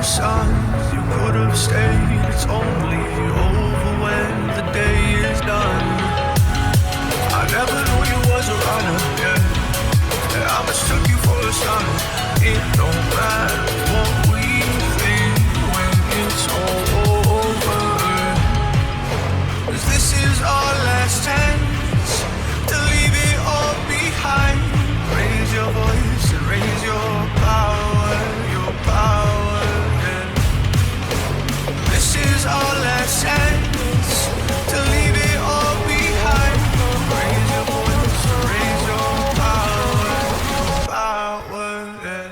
sun, you could have stayed. It's only over when the day is done. I never knew you was a runner, yeah. I mistook you for a son. It don't matter what we think when it's all over. 'Cause this is our last chance to leave it all behind. Raise your voice and raise your power, yeah. This is our last chance to leave it all behind. Raise your voice and raise your power, yeah.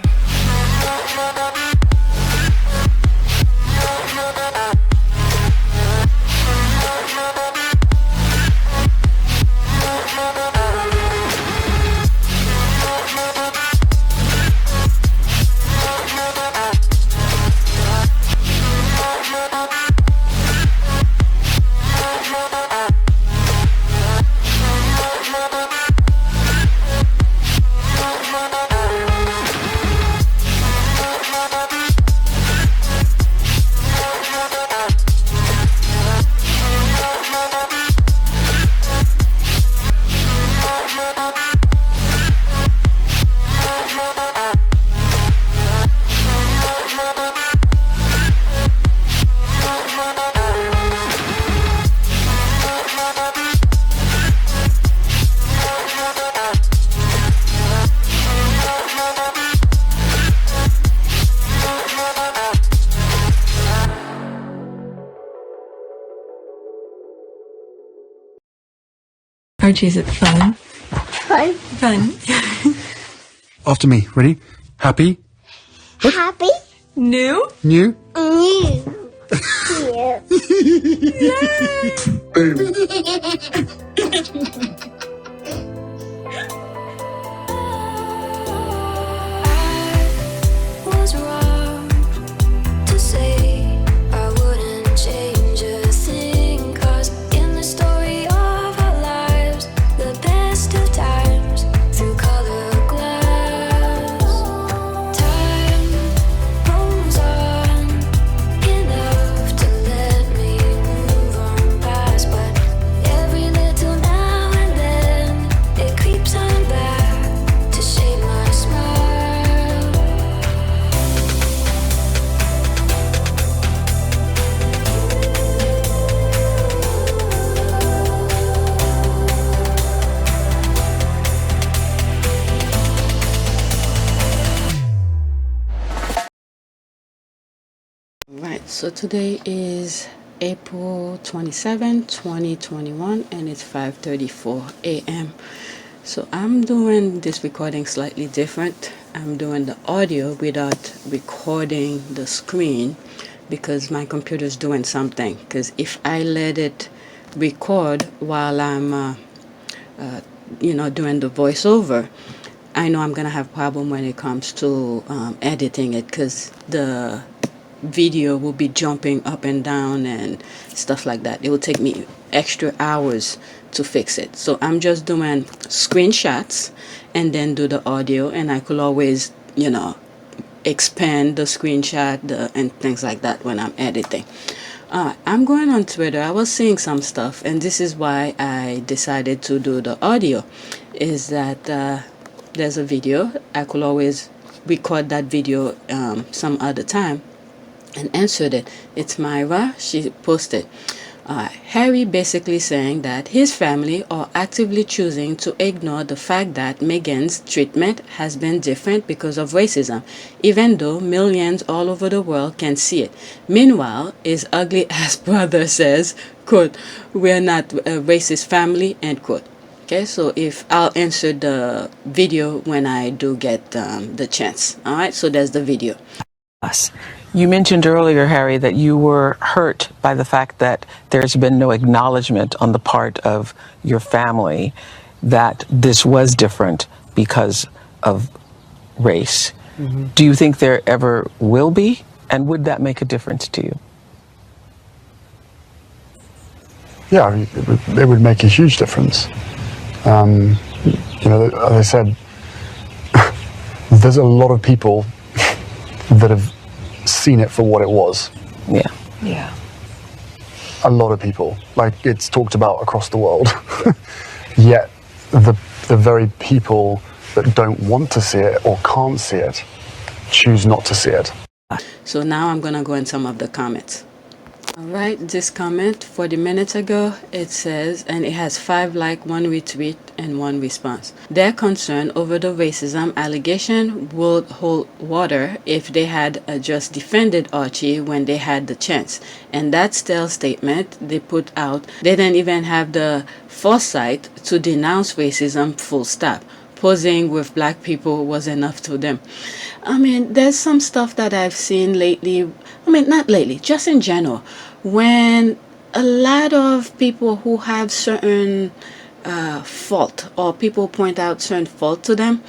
Archie, is it fun? Fun. Fun. After me. Ready? Happy? Happy. New? New? New. Boom. Was wrong to say I wouldn't change a thing, 'cause in the story of our lives, the best of times through colored glass, time moves on enough to let me move on past, but every little now and then it creeps on back to shade my smile. Right, so today is April 27, 2021, and it's 5:34 a.m. So I'm doing this recording slightly different. I'm doing the audio without recording the screen because my computer's doing something. Because if I let it record while I'm doing the voiceover, I know I'm gonna have problem when it comes to editing it, because the video will be jumping up and down and stuff like that. It will take me extra hours to fix it. So I'm just doing screenshots and then do the audio, and I could always, expand the screenshot and things like that when I'm editing. I'm going on Twitter. I was seeing some stuff, and this is why I decided to do the audio, is that there's a video. I could always record that video some other time and answered it. It's Myra. She posted Harry basically saying that his family are actively choosing to ignore the fact that Meghan's treatment has been different because of racism, even though millions all over the world can see it. Meanwhile, his ugly ass brother says, quote, "We're not a racist family," end quote. Okay, so if I'll answer the video when I do get the chance. All right, so there's the video. You mentioned earlier, Harry, that you were hurt by the fact that there's been no acknowledgement on the part of your family that this was different because of race. Mm-hmm. Do you think there ever will be? And would that make a difference to you? Yeah, it would make a huge difference. As I said, there's a lot of people that have seen it for what it was. Yeah. Yeah. A lot of people, like it's talked about across the world. Yet the very people that don't want to see it or can't see it choose not to see it. So now I'm gonna go in some of the comments. Alright, this comment 40 minutes ago, it says, and it has 5 likes, 1 retweet, and 1 response. Their concern over the racism allegation would hold water if they had just defended Archie when they had the chance. And that stale statement they put out, they didn't even have the foresight to denounce racism full stop. Posing with black people was enough to them. I mean, there's some stuff that I've seen lately. I mean, not lately, just in general. When a lot of people who have certain fault, or people point out certain fault to them,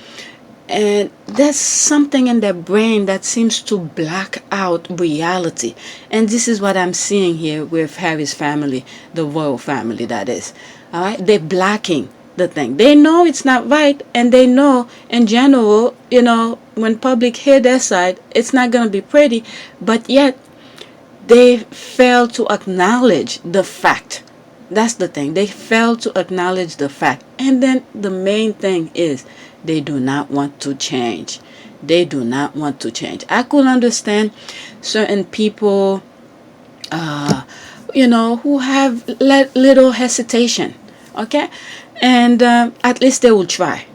and there's something in their brain that seems to black out reality. And this is what I'm seeing here with Harry's family, the royal family, that is. All right, they're blacking the thing. They know it's not right, and they know in general, you know, when public hear their side, it's not going to be pretty, but yet they fail to acknowledge the fact. That's the thing. They fail to acknowledge the fact. And then the main thing is they do not want to change. They do not want to change. I could understand certain people, you know, who have little hesitation. Okay? And at least they will try.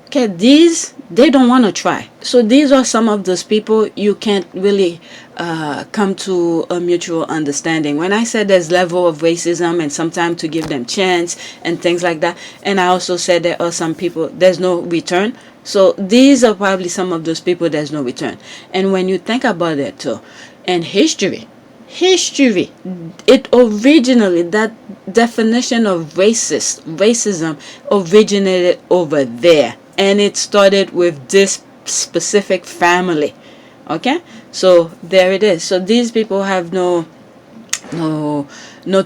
Okay, these, they don't want to try. So these are some of those people you can't really come to a mutual understanding. When I said there's level of racism and sometimes to give them chance and things like that, and I also said there are some people there's no return. So these are probably some of those people there's no return. And when you think about it too, and history, it originally, that definition of racism originated over there, and it started with this specific family. Okay, so there it is. So these people have no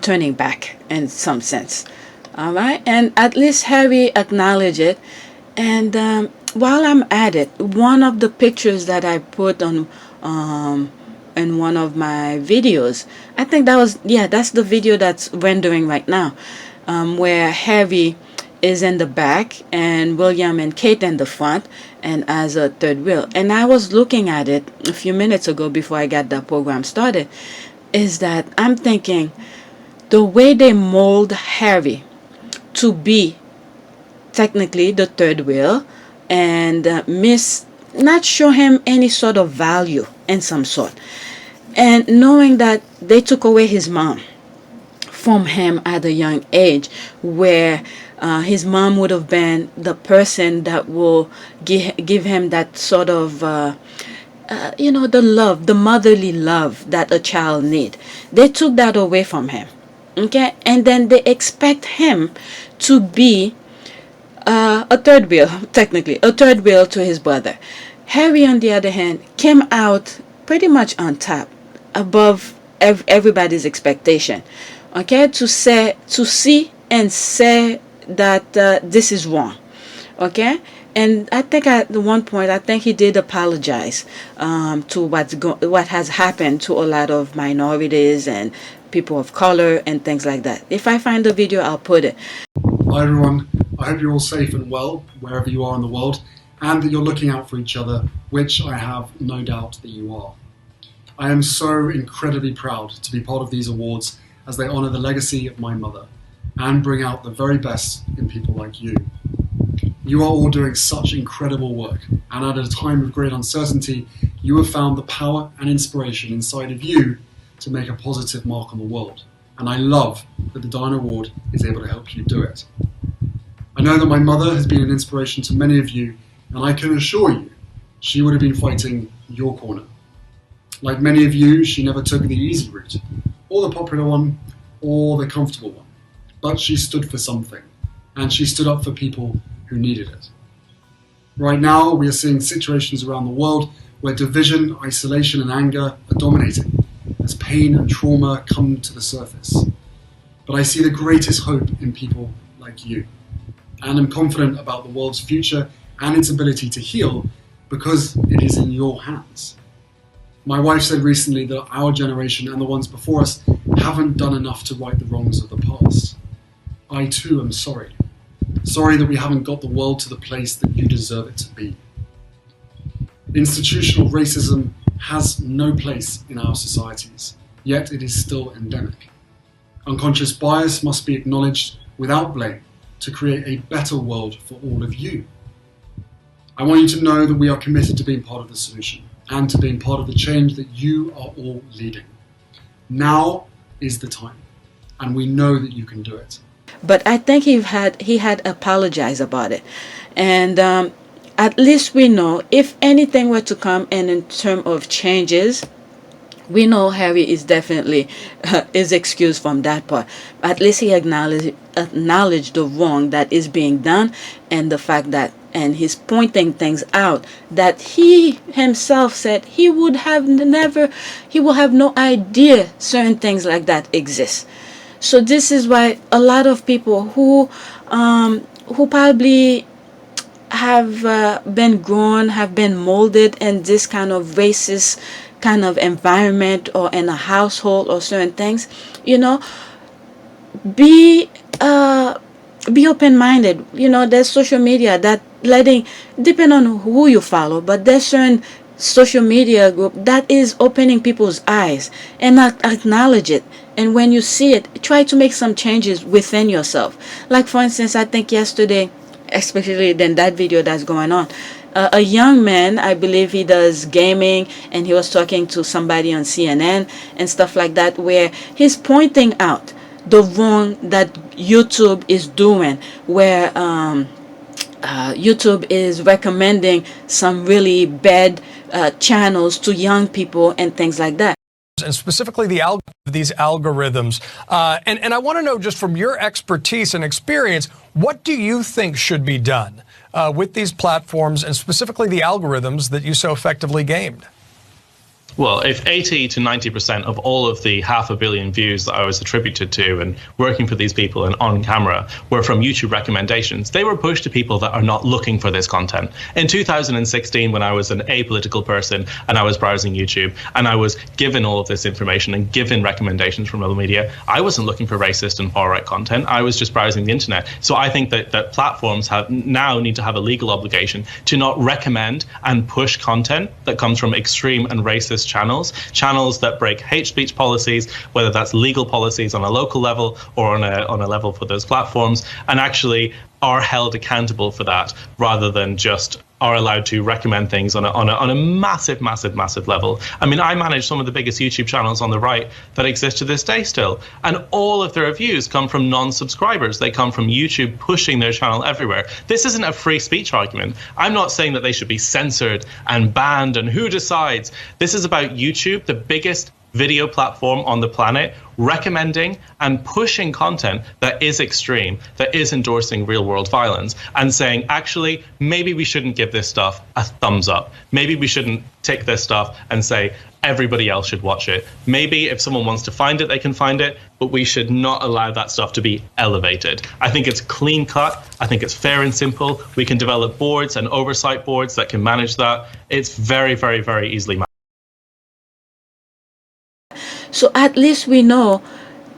turning back in some sense. All right, and at least Harry acknowledged it. And while I'm at it, one of the pictures that I put on in one of my videos, I think that was, yeah, that's the video that's rendering right now, where Harry is in the back and William and Kate in the front, and as a third wheel. And I was looking at it a few minutes ago before I got that program started, is that I'm thinking the way they mold Harry to be technically the third wheel, and Misc not show him any sort of value in some sort, and knowing that they took away his mom from him at a young age, where his mom would have been the person that will give him that sort of you know, the love, the motherly love that a child need. They took that away from him. Okay, and then they expect him to be a third wheel, technically a third wheel to his brother. Harry, on the other hand, came out pretty much on top, above everybody's expectation. Okay, to see and say that this is wrong. Okay, and I think at one point, I think he did apologize to what has happened to a lot of minorities and people of color and things like that. If I find the video, I'll put it. Hi everyone, I hope you're all safe and well wherever you are in the world, and that you're looking out for each other, which I have no doubt that you are. I am so incredibly proud to be part of these awards as they honour the legacy of my mother and bring out the very best in people like you. You are all doing such incredible work, and at a time of great uncertainty, you have found the power and inspiration inside of you to make a positive mark on the world. And I love that the Diana Award is able to help you do it. I know that my mother has been an inspiration to many of you, and I can assure you, she would have been fighting your corner. Like many of you, she never took the easy route, or the popular one, or the comfortable one. But she stood for something, and she stood up for people who needed it. Right now, we are seeing situations around the world where division, isolation, and anger are dominating, as pain and trauma come to the surface. But I see the greatest hope in people like you, and I'm confident about the world's future and its ability to heal because it is in your hands. My wife said recently that our generation and the ones before us haven't done enough to right the wrongs of the past. I too am sorry. Sorry that we haven't got the world to the place that you deserve it to be. Institutional racism has no place in our societies, yet it is still endemic. Unconscious bias must be acknowledged without blame to create a better world for all of you. I want you to know that we are committed to being part of the solution and to being part of the change that you are all leading. Now is the time, and we know that you can do it. But I think he had apologized about it, and at least we know if anything were to come in terms of changes, we know Harry is definitely is excused from that part. At least he acknowledged the wrong that is being done, and the fact that, and he's pointing things out that he himself said he will have no idea certain things like that exist. So this is why a lot of people who probably have been molded in this kind of racist kind of environment or in a household or certain things, be open-minded. There's social media that depend on who you follow, but there's certain social media group that is opening people's eyes, and acknowledge it. And when you see it, try to make some changes within yourself. Like, for instance, I think yesterday, especially in that video that's going on, a young man, I believe he does gaming, and he was talking to somebody on CNN and stuff like that, where he's pointing out the wrong that YouTube is doing, where YouTube is recommending some really bad channels to young people and things like that. And specifically these algorithms. And I want to know, just from your expertise and experience, what do you think should be done with these platforms and specifically the algorithms that you so effectively gamed? Well, if 80 to 90% of all of the 500 million views that I was attributed to and working for these people and on camera were from YouTube recommendations, they were pushed to people that are not looking for this content. In 2016, when I was an apolitical person and I was browsing YouTube and I was given all of this information and given recommendations from other media, I wasn't looking for racist and far-right content. I was just browsing the internet. So I think that platforms now need to have a legal obligation to not recommend and push content that comes from extreme and racist channels that break hate speech policies, whether that's legal policies on a local level or on a level for those platforms, and actually are held accountable for that, rather than just are allowed to recommend things on a massive level. I mean, I manage some of the biggest YouTube channels on the right that exist to this day still, and all of their views come from non-subscribers. They come from YouTube pushing their channel everywhere. This isn't a free speech argument. I'm not saying that they should be censored and banned and who decides. This is about YouTube, the biggest video platform on the planet, recommending and pushing content that is extreme, that is endorsing real world violence, and saying, actually, maybe we shouldn't give this stuff a thumbs up. Maybe we shouldn't take this stuff and say everybody else should watch it. Maybe if someone wants to find it, they can find it, but we should not allow that stuff to be elevated. I think it's clean cut. I think it's fair and simple. We can develop boards and oversight boards that can manage that. It's very, very, very easily managed. So at least we know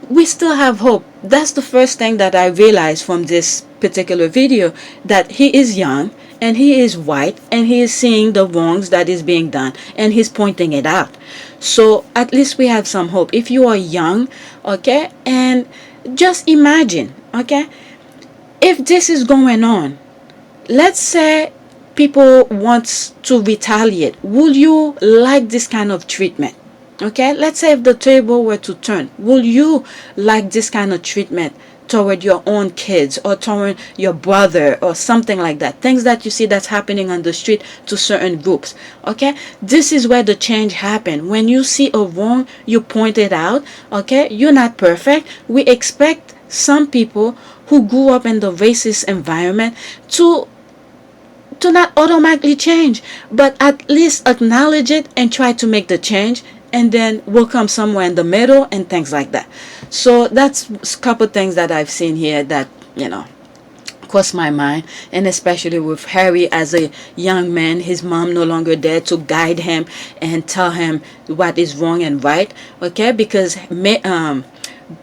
we still have hope. That's the first thing that I realized from this particular video, that he is young and he is white and he is seeing the wrongs that is being done and he's pointing it out. So at least we have some hope. If you are young, okay, and just imagine, okay, if this is going on, let's say people want to retaliate, would you like this kind of treatment? Okay, let's say if the table were to turn, will you like this kind of treatment toward your own kids or toward your brother or something like that? Things that you see that's happening on the street to certain groups. Okay, this is where the change happens. When you see a wrong, you point it out. Okay, you're not perfect. We expect some people who grew up in the racist environment to not automatically change, but at least acknowledge it and try to make the change, and then we'll come somewhere in the middle and things like that. So that's a couple things that I've seen here that, crossed my mind, and especially with Harry as a young man, his mom no longer there to guide him and tell him what is wrong and right. Okay, because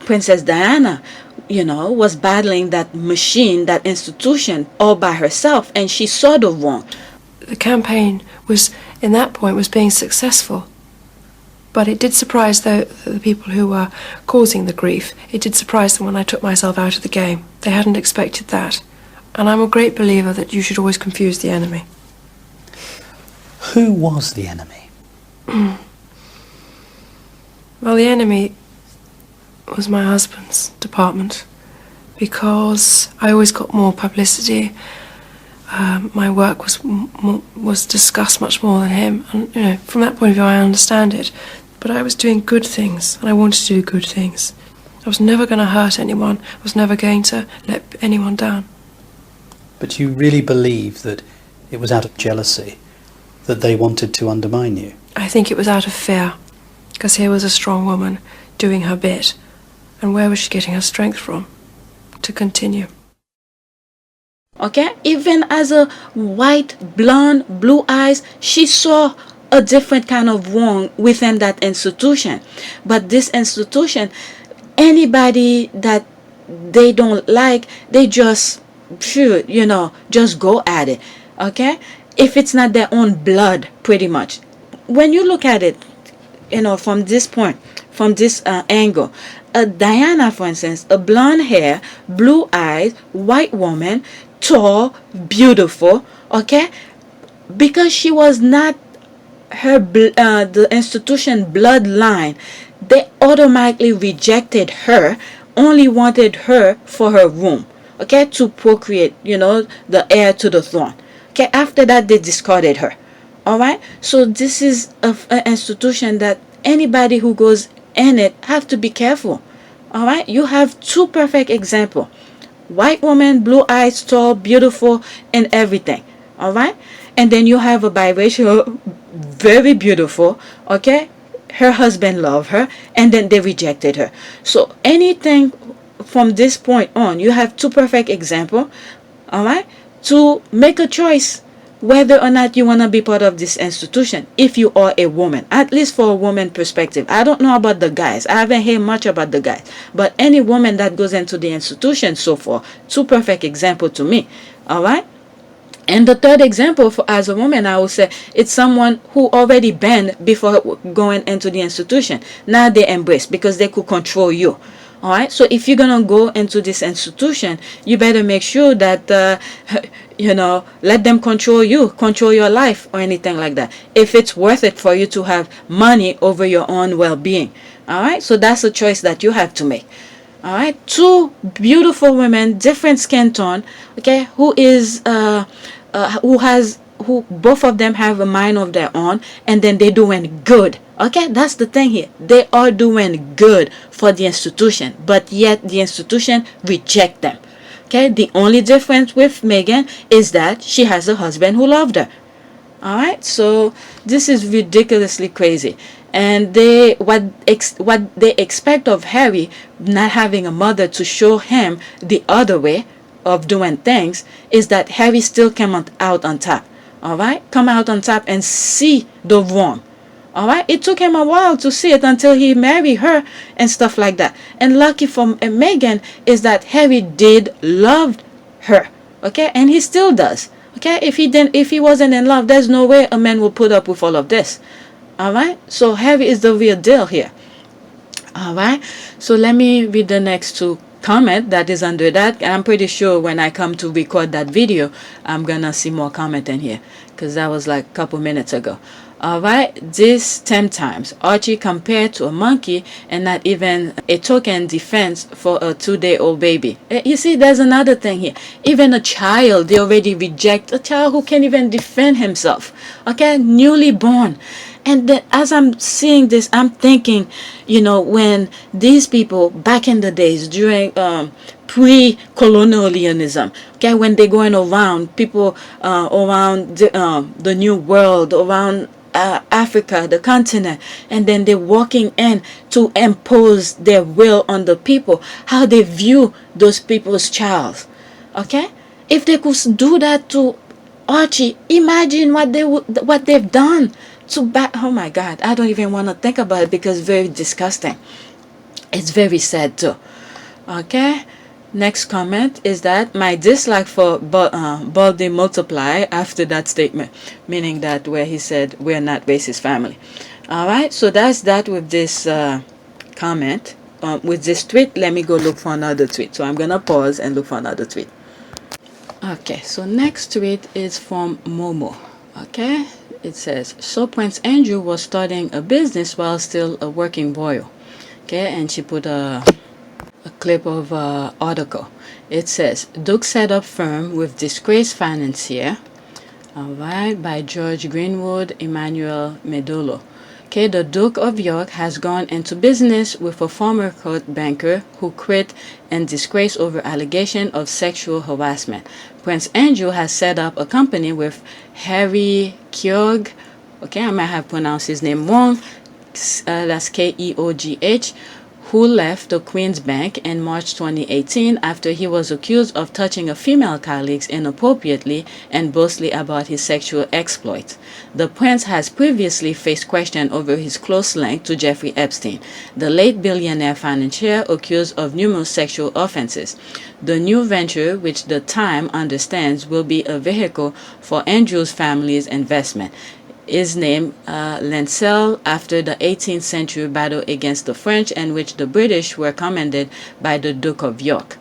Princess Diana, was battling that machine, that institution, all by herself, and she saw the wrong. The campaign was, in that point, was being successful. But it did surprise the people who were causing the grief. It did surprise them when I took myself out of the game. They hadn't expected that. And I'm a great believer that you should always confuse the enemy. Who was the enemy? Well, the enemy was my husband's department, because I always got more publicity. My work was discussed much more than him, and from that point of view, I understand it. But I was doing good things, and I wanted to do good things. I was never going to hurt anyone. I was never going to let anyone down. But you really believe that it was out of jealousy that they wanted to undermine you? I think it was out of fear, because here was a strong woman doing her bit, and where was she getting her strength from to continue? Okay, even as a white, blonde, blue eyes, she saw a different kind of wrong within that institution. But this institution, anybody that they don't like, they just should, just go at it. Okay, if it's not their own blood, pretty much. When you look at it, from this point, from this angle, Diana, for instance, a blonde hair, blue eyes, white woman, tall, beautiful, okay, because she was not the institution bloodline, they automatically rejected her, only wanted her for her room, okay, to procreate, the heir to the throne. Okay, after that they discarded her. All right, so this is an institution that anybody who goes in it have to be careful. All right, you have two perfect examples: white woman, blue eyes, tall, beautiful, and everything. All right, and then you have a biracial, very beautiful, okay, her husband loved her, and then they rejected her. So anything from this point on, you have two perfect examples, all right, to make a choice whether or not you want to be part of this institution, if you are a woman, at least for a woman perspective. I don't know about the guys. I haven't heard much about the guys. But any woman that goes into the institution so far, two perfect example to me. All right? And the third example, as a woman, I would say it's someone who already been before going into the institution. Now they embrace because they could control you. All right, so if you're gonna go into this institution, you better make sure that let them control you, control your life, or anything like that, if it's worth it for you to have money over your own well-being. All right, so that's a choice that you have to make. All right, two beautiful women, different skin tone, okay, who both of them have a mind of their own, and then they're doing good. Okay, that's the thing here. They are doing good for the institution, but yet the institution reject them. Okay, the only difference with Meghan is that she has a husband who loved her. All right, so this is ridiculously crazy. And what they expect of Harry, not having a mother to show him the other way of doing things, is that Harry still come out on top. All right, come out on top and see the wrong. All right, it took him a while to see it until he married her and stuff like that. And lucky for Meghan is that Harry did love her, okay, and he still does. Okay, if he wasn't in love, there's no way a man would put up with all of this. All right, so Harry is the real deal here. All right, so let me read the next two comment that is under that. I'm pretty sure when I come to record that video, I'm gonna see more comment in here, because that was like a couple minutes ago. All right, this 10 times Archie compared to a monkey and not even a token defense for a 2-day-old baby. You see, there's another thing here. Even a child, they already reject a child who can't even defend himself. Okay, newly born. And then as I'm seeing this, I'm thinking, when these people back in the days during pre-colonialism, okay, when they're going around, people around the New World, around Africa, the continent, and then they're walking in to impose their will on the people, how they view those people's child. Okay, If they could do that to Archie, imagine what they've done to oh my God, I don't even want to think about it because it's very disgusting. It's very sad too. Okay, next comment is that my dislike for Baldy multiply after that statement, meaning that where he said we're not racist family. All right, so that's that with this comment. With this tweet, let me go look for another tweet. So I'm gonna pause and look for another tweet. Okay, so next tweet is from Momo. Okay, it says, so Prince Andrew was starting a business while still a working boy. Okay, and she put a clip of article. It says, Duke set up firm with disgraced financier. All right, by George Greenwood, Emmanuel Medulo. Okay, the Duke of York has gone into business with a former court banker who quit and disgraced over allegation of sexual harassment. Prince Andrew has set up a company with Harry Keogh. Okay, I might have pronounced his name wrong. That's Keogh, who left the Queen's Bank in March 2018 after he was accused of touching a female colleague inappropriately and boastfully about his sexual exploits. The prince has previously faced question over his close link to Jeffrey Epstein, the late billionaire financier accused of numerous sexual offenses. The new venture, which the Time understands will be a vehicle for Andrew's family's investment, is named Lancel after the 18th century battle against the French in which the British were commanded by the Duke of York.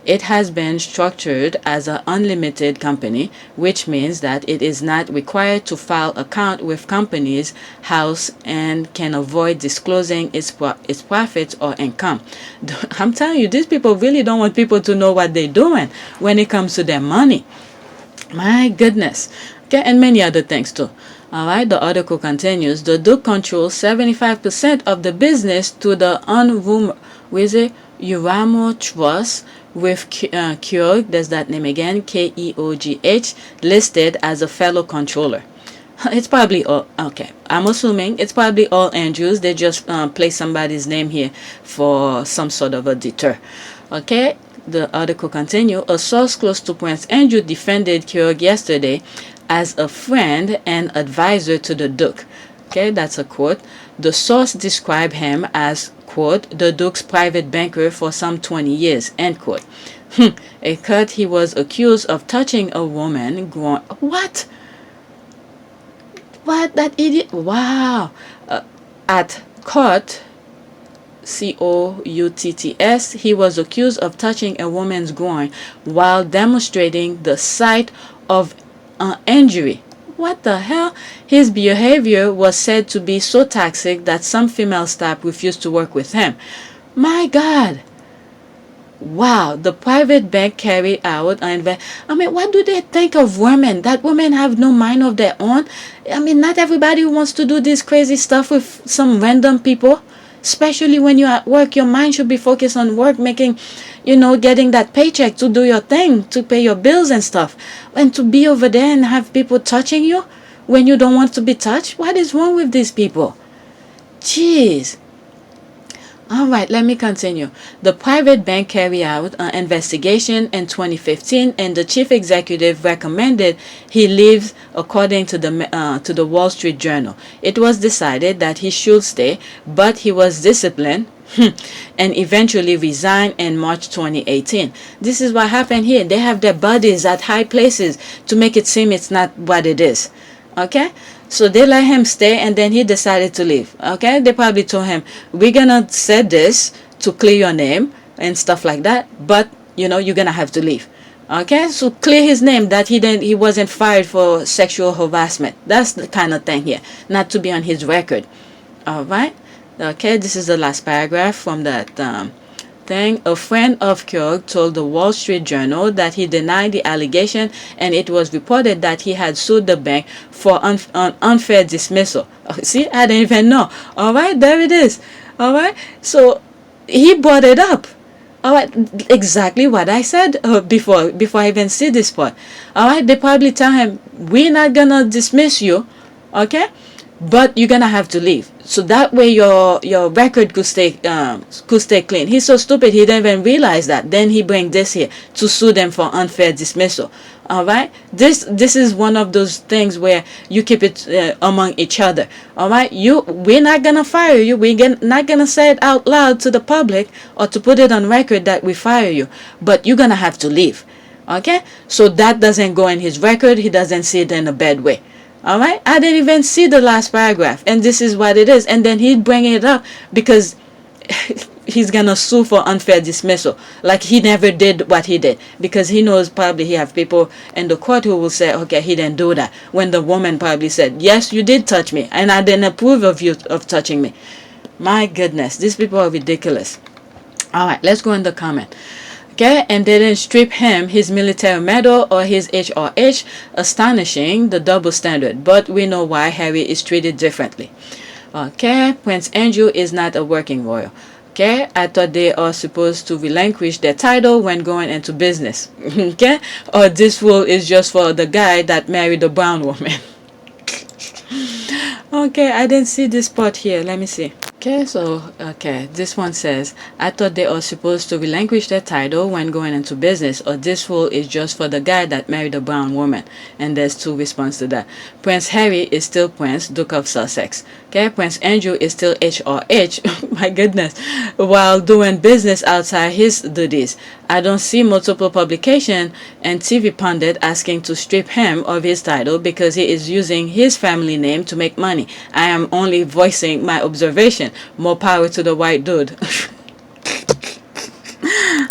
It has been structured as an unlimited company, which means that it is not required to file account with Companies House and can avoid disclosing its profits or income. I'm telling you, these people really don't want people to know what they're doing when it comes to their money. My goodness. Okay, and many other things too. All right, the article continues. The Duke controls 75% of the business to the Uramo Trust with Keogh, there's that name again, Keogh, listed as a fellow controller. It's probably all, okay, I'm assuming it's probably all Andrews. They just place somebody's name here for some sort of a deter. Okay, the article continues. A source close to Prince Andrew defended Keogh yesterday as a friend and advisor to the Duke. Okay, that's a quote. The source described him as, quote, the Duke's private banker for some 20 years, end quote. A cut, he was accused of touching a woman grown. What? What? That idiot? Wow. At court, COUTTS, he was accused of touching a woman's groin while demonstrating the site of injury. What the hell? His behavior was said to be so toxic that some female staff refused to work with him. My God. Wow, the private bank carried out I mean, what do they think of women? That women have no mind of their own? I mean, not everybody wants to do this crazy stuff with some random people. Especially when you're at work, your mind should be focused on work, making, getting that paycheck to do your thing, to pay your bills and stuff. And to be over there and have people touching you when you don't want to be touched? What is wrong with these people? Jeez. All right, let me continue. The private bank carried out an investigation in 2015, and the chief executive recommended he leave, according to the Wall Street Journal. It was decided that he should stay, but he was disciplined and eventually resigned in March 2018. This is what happened here. They have their buddies at high places to make it seem it's not what it is. Okay? So they let him stay, and then he decided to leave. Okay, they probably told him, we're gonna say this to clear your name and stuff like that, but you're gonna have to leave. Okay, so clear his name that he wasn't fired for sexual harassment. That's the kind of thing here, not to be on his record. All right. Okay, this is the last paragraph from that thing. A friend of Keogh told the Wall Street Journal that he denied the allegation, and it was reported that he had sued the bank for unfair dismissal. See, I didn't even know. All right, there it is. All right, so he brought it up. All right, exactly what I said before I even see this part. All right, they probably tell him, we're not gonna dismiss you, okay, but you're gonna have to leave. So that way your record could stay clean. He's so stupid he didn't even realize that. Then he bring this here to sue them for unfair dismissal. All right, this is one of those things where you keep it among each other. All right, we're not gonna fire you. We're not gonna say it out loud to the public or to put it on record that we fire you, but you're gonna have to leave. Okay, so that doesn't go in his record. He doesn't see it in a bad way. All right, I didn't even see the last paragraph, and this is what it is. And then he'd bring it up because he's gonna sue for unfair dismissal, like he never did what he did, because he knows probably he have people in the court who will say, okay, he didn't do that, when the woman probably said, yes, you did touch me and I didn't approve of you of touching me. My goodness, these people are ridiculous. All right, let's go in the comment. Okay, and they didn't strip him his military medal or his HRH, astonishing the double standard, but we know why Harry is treated differently. Okay, Prince Andrew is not a working royal. Okay, I thought they are supposed to relinquish their title when going into business. Okay, or this rule is just for the guy that married a brown woman. Okay, I didn't see this part here. Let me see. Okay, so, this one says, I thought they are supposed to relinquish their title when going into business, or this rule is just for the guy that married a brown woman. And there's two responses to that. Prince Harry is still Prince, Duke of Sussex. Okay, Prince Andrew is still HRH, my goodness, while doing business outside his duties. I don't see multiple publication and TV pundit asking to strip him of his title because he is using his family name to make money. I am only voicing my observation. More power to the white dude.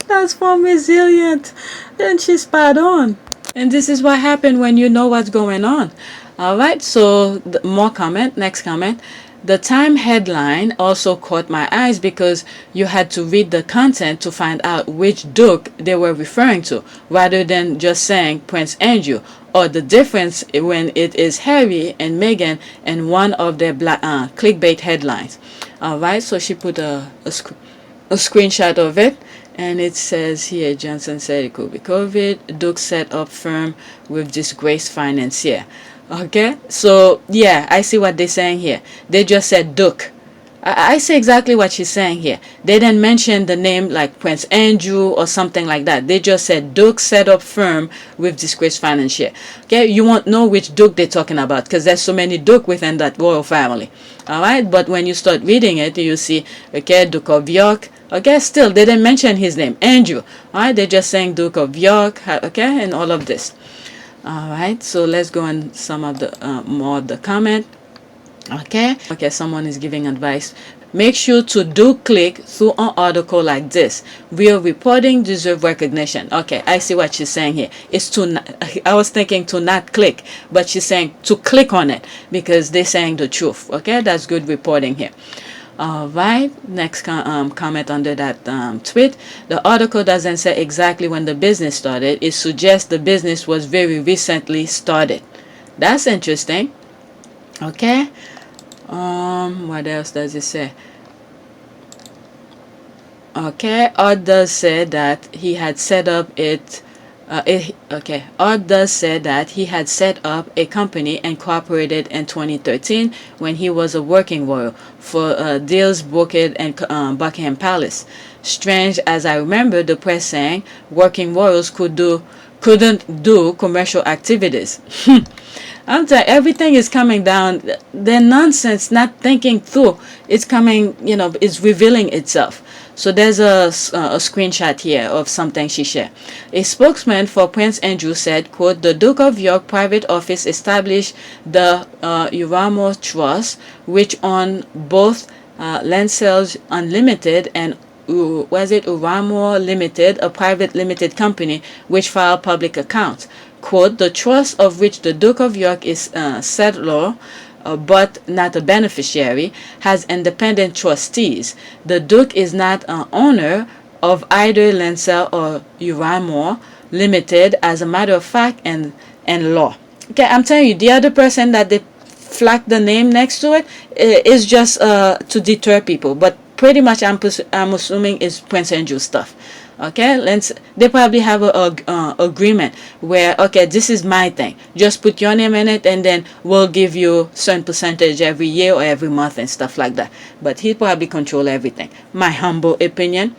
That's from Resilient. And she's spot on. And this is what happened when you know what's going on. Alright, so more comment. Next comment. The Time headline also caught my eyes because you had to read the content to find out which Duke they were referring to, rather than just saying Prince Andrew, or the difference when it is Harry and Meghan in one of their clickbait headlines. Alright, so she put a screenshot of it, and it says here, Johnson said it could be COVID. Duke set up firm with disgraced financier. Okay, so yeah, I see what they're saying here. They just said Duke. I see exactly what she's saying here. They didn't mention the name like Prince Andrew or something like that. They just said Duke set up firm with disgraced financier. Okay, you won't know which Duke they're talking about because there's so many Duke within that royal family. Alright, but when you start reading it, you see, okay, Duke of York. Okay, still, they didn't mention his name, Andrew. Alright, they're just saying Duke of York, okay, and all of this. Alright, so let's go on some of the more of the comment. Okay, someone is giving advice. Make sure to do click through an article like this. Real reporting deserve recognition. Okay, I see what she's saying here. It's I was thinking to not click, but she's saying to click on it because they're saying the truth. Okay, that's good reporting here. Alright, next comment under that tweet. The article doesn't say exactly when the business started. It suggests the business was very recently started. That's interesting. Okay. What else does it say? Okay, Art does say that he had set up Art does say that he had set up a company and cooperated in 2013 when he was a working royal for deals brokered in Buckingham Palace. Strange, as I remember the press saying working royals couldn't do commercial activities. I'm telling you, everything is coming down. Their nonsense, not thinking through. It's coming, it's revealing itself. So there's a screenshot here of something she shared. A spokesman for Prince Andrew said, quote, the Duke of York private office established the Uramo Trust, which owned both Lancels Unlimited and Uramo Limited, a private limited company which filed public accounts. Quote, the trust of which the Duke of York is settlor, but not a beneficiary, has independent trustees. The Duke is not an owner of either Lancel or Uramo Limited, as a matter of fact and law. Okay, I'm telling you, the other person that they flagged the name next to it is just to deter people, but pretty much I'm assuming it's Prince Andrew stuff. Okay, they probably have a agreement where, okay, this is my thing. Just put your name in it, and then we'll give you certain percentage every year or every month and stuff like that. But he probably control everything. My humble opinion.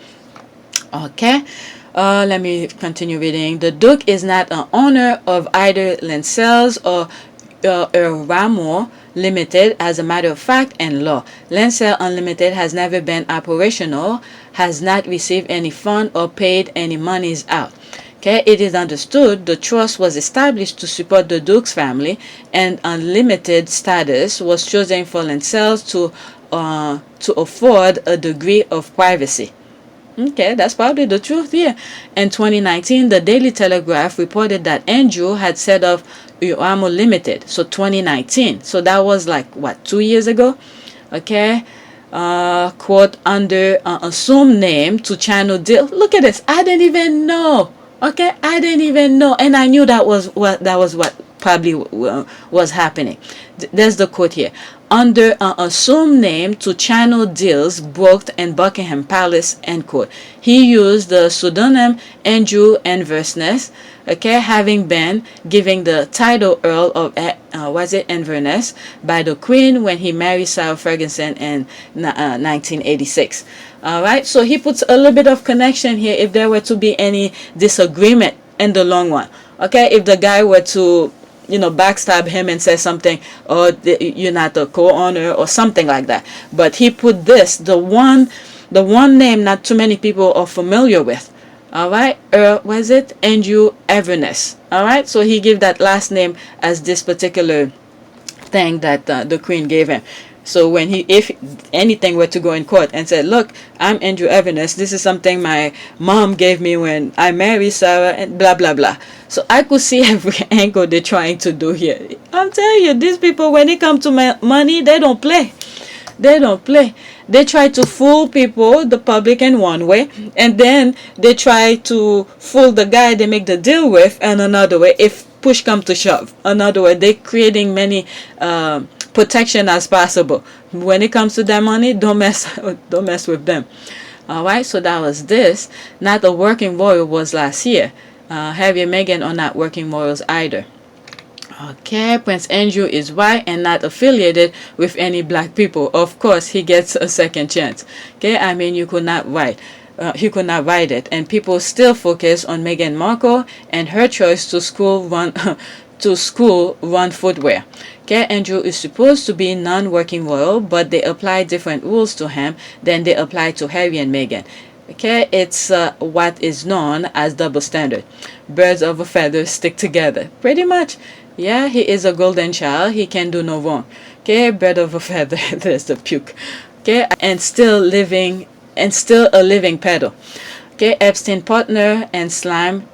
Okay. Let me continue reading. The Duke is not an owner of either Lancels or Ramo Limited. As a matter of fact and law, Lancel Unlimited has never been operational, has not received any fund or paid any monies out. Okay, it is understood the trust was established to support the Duke's family, and unlimited status was chosen for Lancels to afford a degree of privacy. Okay, that's probably the truth here. In 2019, the Daily Telegraph reported that Andrew had set up Uamo Limited. So 2019. So that was like, what, 2 years ago? Okay. Quote, under assumed name to channel deal. Look at this. I didn't even know. Okay, I didn't even know. And I knew that was what probably was happening. There's the quote here. Under an assumed name to channel deals booked in Buckingham Palace, end quote. He used the pseudonym Andrew Inverness, okay, having been given the title Earl of Inverness by the Queen when he married Sarah Ferguson in 1986. All right, so he puts a little bit of connection here if there were to be any disagreement in the long run. Okay, if the guy were to backstab him and say something, or you're not the co-owner or something like that. But he put this, the one name not too many people are familiar with. All right, was it Andrew Everness? All right, so he gave that last name as this particular thing that the Queen gave him. So when if anything were to go in court and say, look, I'm Andrew Everness, this is something my mom gave me when I married Sarah, and blah blah blah. So I could see every angle they're trying to do here. I'm telling you, these people, when it comes to money, they don't play. They don't play. They try to fool people, the public, in one way, and then they try to fool the guy they make the deal with in another way. If push come to shove, another way, they're creating many protection as possible. When it comes to their money, don't mess with them. All right, so that was this. Not a working royal was last year. Harry and Meghan are not working royals either. Okay, Prince Andrew is white and not affiliated with any black people. Of course, he gets a second chance. Okay, I mean, you could not write. He could not write it, and people still focus on Meghan Markle and her choice to school run footwear. Okay, Andrew is supposed to be non-working royal, but they apply different rules to him than they apply to Harry and Meghan. Okay, it's what is known as double standard. Birds of a feather stick together. Pretty much. Yeah, he is a golden child. He can do no wrong. Okay, bird of a feather. There's the puke. Okay, and still a living pedo. Okay, Epstein partner and slime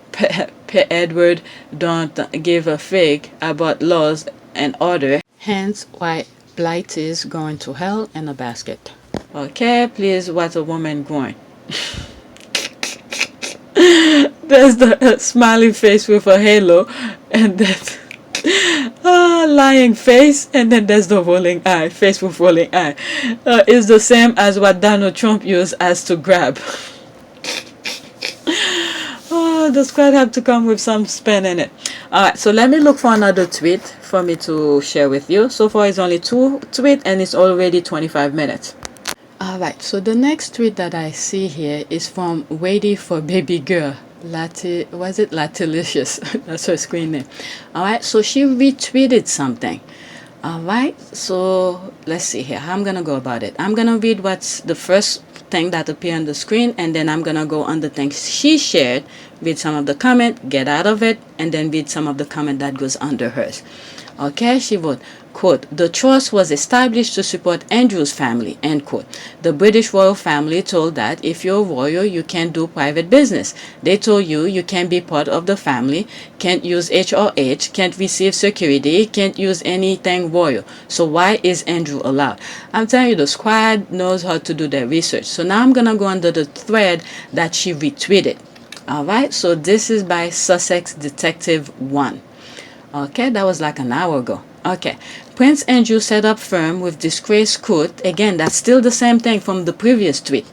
Edward don't give a fig about laws and order. Hence why Blight is going to hell in a basket. Okay, please, what a woman going. There's the smiley face with a halo, and that lying face, and then there's the rolling eye, face with rolling eye. It's the same as what Donald Trump used as to grab. The squad have to come with some spin in it. Alright, so let me look for another tweet for me to share with you. So far it's only 2 tweets and it's already 25 minutes. Alright, so the next tweet that I see here is from Waiting for Baby Girl. Was it Latilicious? That's her screen name. Alright, so she retweeted something. Alright, so let's see here. How I'm gonna go about it. I'm gonna read what's the first thing that appear on the screen, and then I'm gonna go on the things she shared, read some of the comment, get out of it, and then read some of the comment that goes under hers. Okay, she wrote, quote, the trust was established to support Andrew's family, end quote. The British royal family told that if you're royal, you can't do private business. They told you can't be part of the family, can't use HRH, can't receive security, can't use anything royal. So why is Andrew allowed? I'm telling you, the squad knows how to do their research. So now I'm gonna go under the thread that she retweeted. Alright, so this is by Sussex Detective 1. Okay, that was like an hour ago. Okay, Prince Andrew set up firm with disgraced court. Again, that's still the same thing from the previous tweet.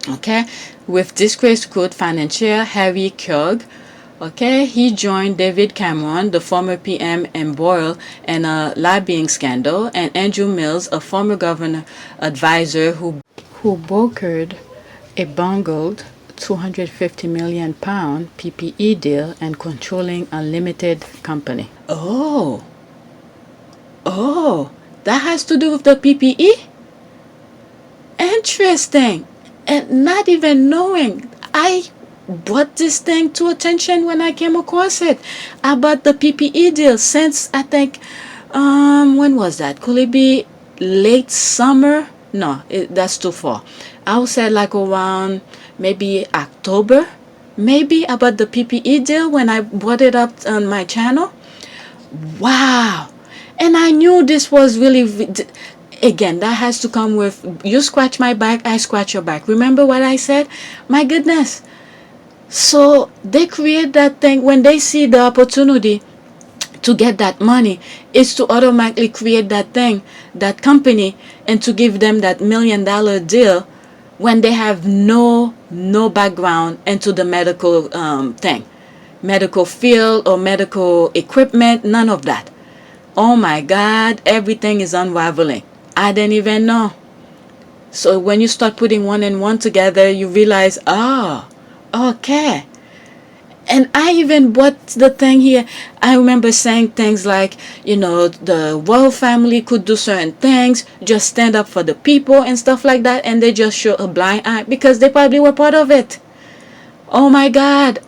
Okay, with disgraced quote financier Harry Krug. Okay, he joined David Cameron, the former PM embroiled in a lobbying scandal, and Andrew Mills, a former governor advisor who brokered a bungled £250 million PPE deal and controlling a limited company. Oh, that has to do with the PPE? Interesting. And not even knowing, I brought this thing to attention when I came across it about the PPE deal since I think when was that? Could it be late summer? No, that's too far. I would say like around maybe October, maybe, about the PPE deal when I brought it up on my channel. Wow. And I knew this was really, again, that has to come with, you scratch my back, I scratch your back. Remember what I said? My goodness. So they create that thing when they see the opportunity to get that money, is to automatically create that thing, that company, and to give them that $1 million deal when they have no background into the medical thing, medical field or medical equipment, none of that. Oh my God, everything is unraveling. I didn't even know. So when you start putting one and one together, you realize, okay. And I even bought the thing here. I remember saying things like, the royal family could do certain things, just stand up for the people and stuff like that. And they just show a blind eye because they probably were part of it. Oh my God.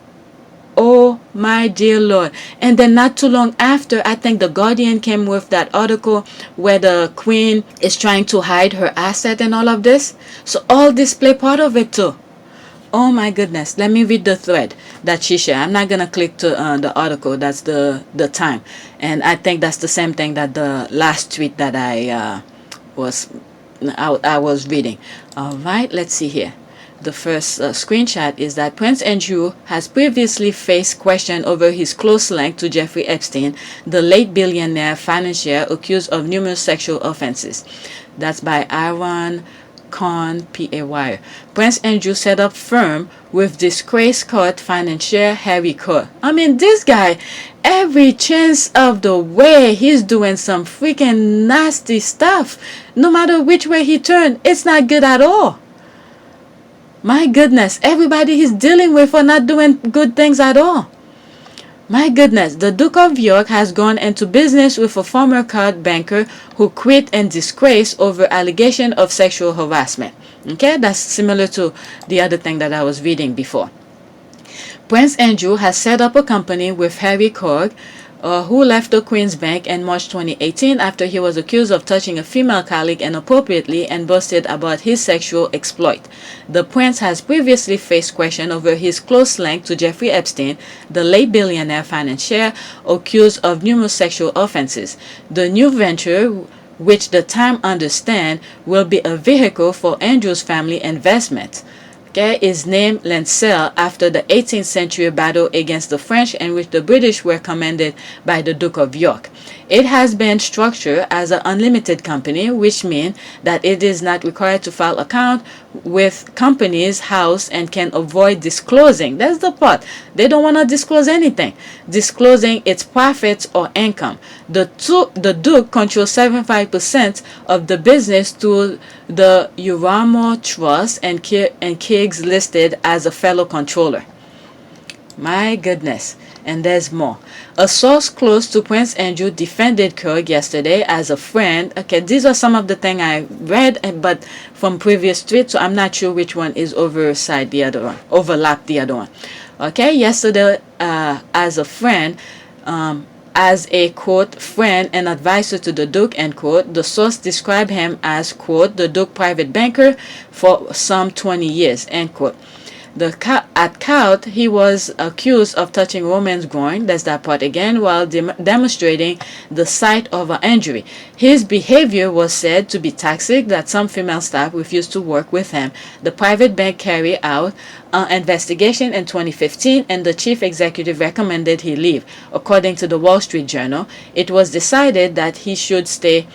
Oh my dear Lord. And then not too long after, I think the Guardian came with that article where the Queen is trying to hide her asset and all of this. So all this play part of it too. Oh my goodness. Let me read the thread that she shared. I'm not going to click to the article. That's the time. And I think that's the same thing that the last tweet that I was reading. All right. Let's see here. The first screenshot is that Prince Andrew has previously faced question over his close link to Jeffrey Epstein, the late billionaire financier accused of numerous sexual offenses. That's by Aaron Khan, P.A.Y. Prince Andrew set up firm with disgraced court financier Harry Krug. I mean, this guy, every chance of the way, he's doing some freaking nasty stuff. No matter which way he turned, it's not good at all. My goodness, everybody he's dealing with are not doing good things at all. My goodness, the Duke of York has gone into business with a former card banker who quit in disgrace over allegation of sexual harassment. Okay, that's similar to the other thing that I was reading before. Prince Andrew has set up a company with Harry Krug, who left the Queen's Bank in March 2018 after he was accused of touching a female colleague inappropriately and boasted about his sexual exploit. The prince has previously faced question over his close link to Jeffrey Epstein, the late billionaire financier accused of numerous sexual offenses. The new venture, which the Times understand will be a vehicle for Andrew's family investment, is named Lancel after the 18th century battle against the French in which the British were commanded by the Duke of York. It has been structured as an unlimited company, which means that it is not required to file account with Companies House and can avoid disclosing. That's the part. They don't want to disclose anything. Disclosing its profits or income. The Duke controls 75% of the business through the Uramo Trust and Kiggs listed as a fellow controller. My goodness. And there's more. A source close to Prince Andrew defended Krug yesterday as a friend. Okay, these are some of the things I read, but from previous tweets, so I'm not sure which one is overlap the other one. Okay, yesterday, as a friend, as a, quote, friend and advisor to the Duke, end quote, the source described him as, quote, the Duke private banker for some 20 years, end quote. At court, he was accused of touching woman's groin, that's that part again, while demonstrating the site of an injury. His behavior was said to be toxic, that some female staff refused to work with him. The private bank carried out an investigation in 2015, and the chief executive recommended he leave. According to the Wall Street Journal, it was decided that he should stay,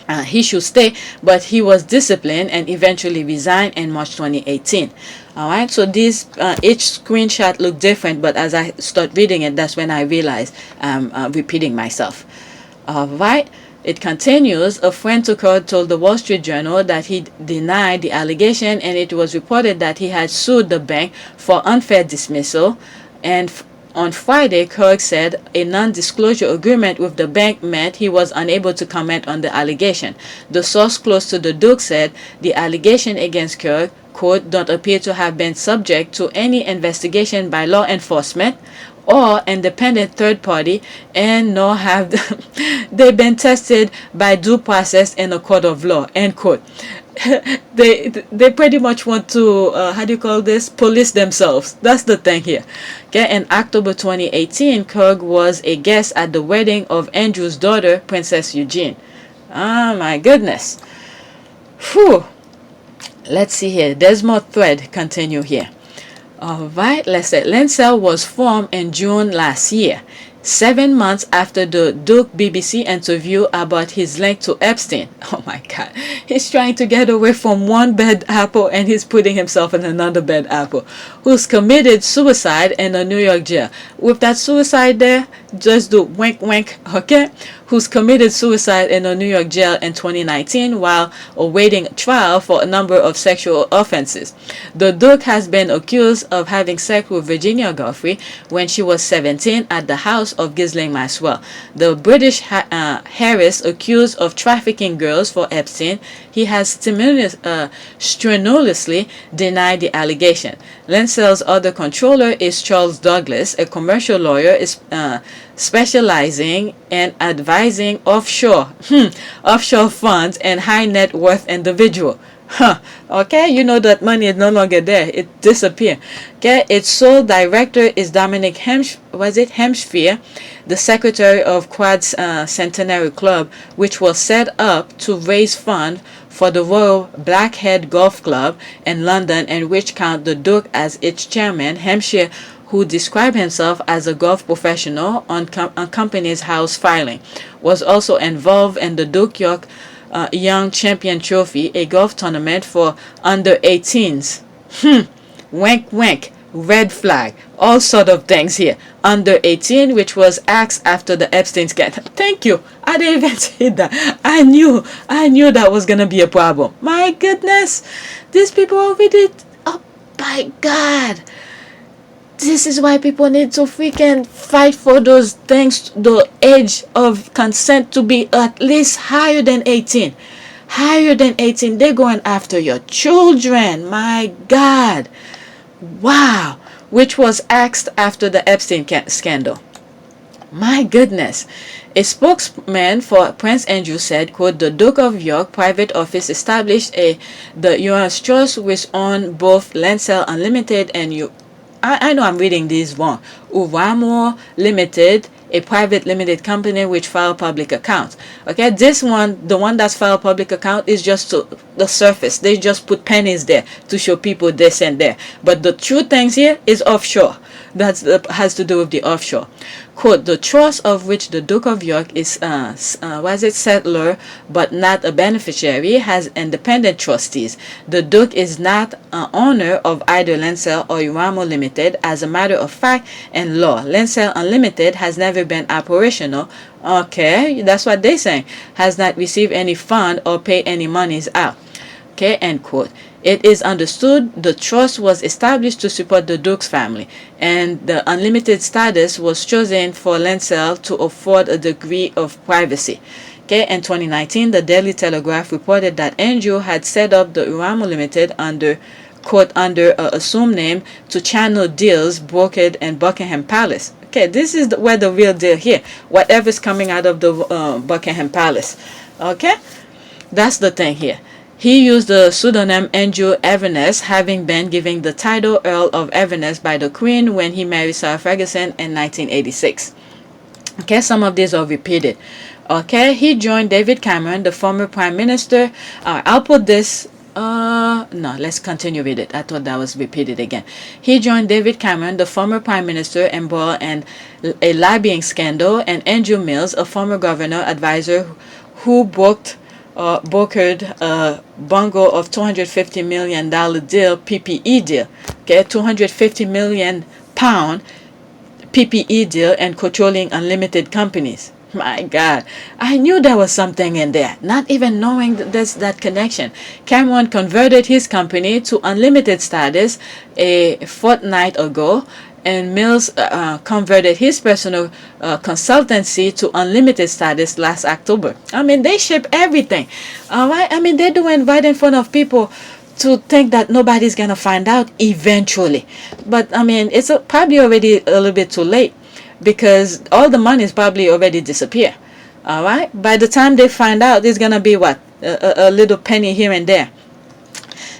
but he was disciplined and eventually resigned in March 2018. All right, so these each screenshot look different, but as I start reading it, that's when I realize I'm repeating myself. All right. It continues, a friend to Kirk told the Wall Street Journal that he denied the allegation, and it was reported that he had sued the bank for unfair dismissal. And on Friday, Kirk said a non-disclosure agreement with the bank meant he was unable to comment on the allegation. The source close to the Duke said the allegation against Kirk, quote, don't appear to have been subject to any investigation by law enforcement or independent third party, and nor have they been tested by due process in a court of law, end quote. They pretty much want to how do you call this, police themselves. That's the thing here. Okay, in October 2018, Kirk was a guest at the wedding of Andrew's daughter, Princess Eugene. Oh my goodness. Whew. Let's see here, there's more thread continue here. All right, let's say Lancel was formed in June last year, 7 months after the Duke BBC interview about his link to Epstein. Oh my God, he's trying to get away from one bad apple and he's putting himself in another bad apple. Who's committed suicide in a New York jail. With that suicide there, just do wink wink, okay? Who's committed suicide in a New York jail in 2019 while awaiting trial for a number of sexual offenses. The Duke has been accused of having sex with Virginia Giuffre when she was 17 at the house of Ghislaine Maxwell. The British Harris accused of trafficking girls for Epstein. He has strenuously denied the allegation. Lancel's other controller is Charles Douglas, a commercial lawyer is specializing in advising offshore funds and high net worth individual. Okay, you know that money is no longer there. It disappeared. Okay, its sole director is Dominic Hemsfier, the secretary of Quad's Centenary Club, which was set up to raise funds for the Royal Blackhead Golf Club in London, and which count the Duke as its chairman. Hampshire, who described himself as a golf professional on Company's House filing, was also involved in the Duke York Young Champion Trophy, a golf tournament for under 18s. Wink wink, red flag, all sort of things here. Under 18, which was axed after the Epstein scandal. Thank you. I didn't even say that. I knew that was gonna be a problem. My goodness, these people already. Oh my God. This is why people need to freaking fight for those things, the age of consent to be at least higher than 18. Higher than 18. They're going after your children. My God. Wow. Which was axed after the Epstein scandal. My goodness. A spokesman for Prince Andrew said, quote, the Duke of York private office established the U.S. Trust which owned both Lancel Unlimited and I know I'm reading this wrong. Uramo Limited, a private limited company which file public accounts. Okay, this one, the one that's filed public account, is just to the surface. They just put pennies there to show people this and there. But the true things here is offshore. That has to do with the offshore. Quote, the trust of which the Duke of York is settler but not a beneficiary has independent trustees. The Duke is not an owner of either Lancel or Uramo Limited. As a matter of fact and law, Lancel Unlimited has never been operational. Okay, that's what they're saying. Has not received any fund or paid any monies out. Okay, end quote. It is understood the trust was established to support the Duke's family, and the unlimited status was chosen for Lancel to afford a degree of privacy. Okay, in 2019, the Daily Telegraph reported that Andrew had set up the Uramo Limited under an assumed name to channel deals brokered in Buckingham Palace. Okay, this is where the real deal here. Whatever's coming out of the Buckingham Palace. Okay, that's the thing here. He used the pseudonym Andrew Everness, having been given the title Earl of Everness by the Queen when he married Sarah Ferguson in 1986. Okay, some of these are repeated. Okay, he joined David Cameron, the former Prime Minister. I'll put this. No, let's continue with it. I thought that was repeated again. He joined David Cameron, the former Prime Minister, embroiled in a lobbying scandal, and Andrew Mills, a former governor advisor who booked brokered a bungo of $250 million deal, PPE deal. Okay, 250 million pound PPE deal and controlling unlimited companies. My God, I knew there was something in there, not even knowing that there's that connection. Cameron converted his company to unlimited status a fortnight ago, and Mills converted his personal consultancy to unlimited status last October. I mean, they ship everything. All right. I mean, they're doing right in front of people to think that nobody's going to find out eventually. But I mean, it's probably already a little bit too late, because all the money is probably already disappear. All right. By the time they find out, there's going to be what? A little penny here and there.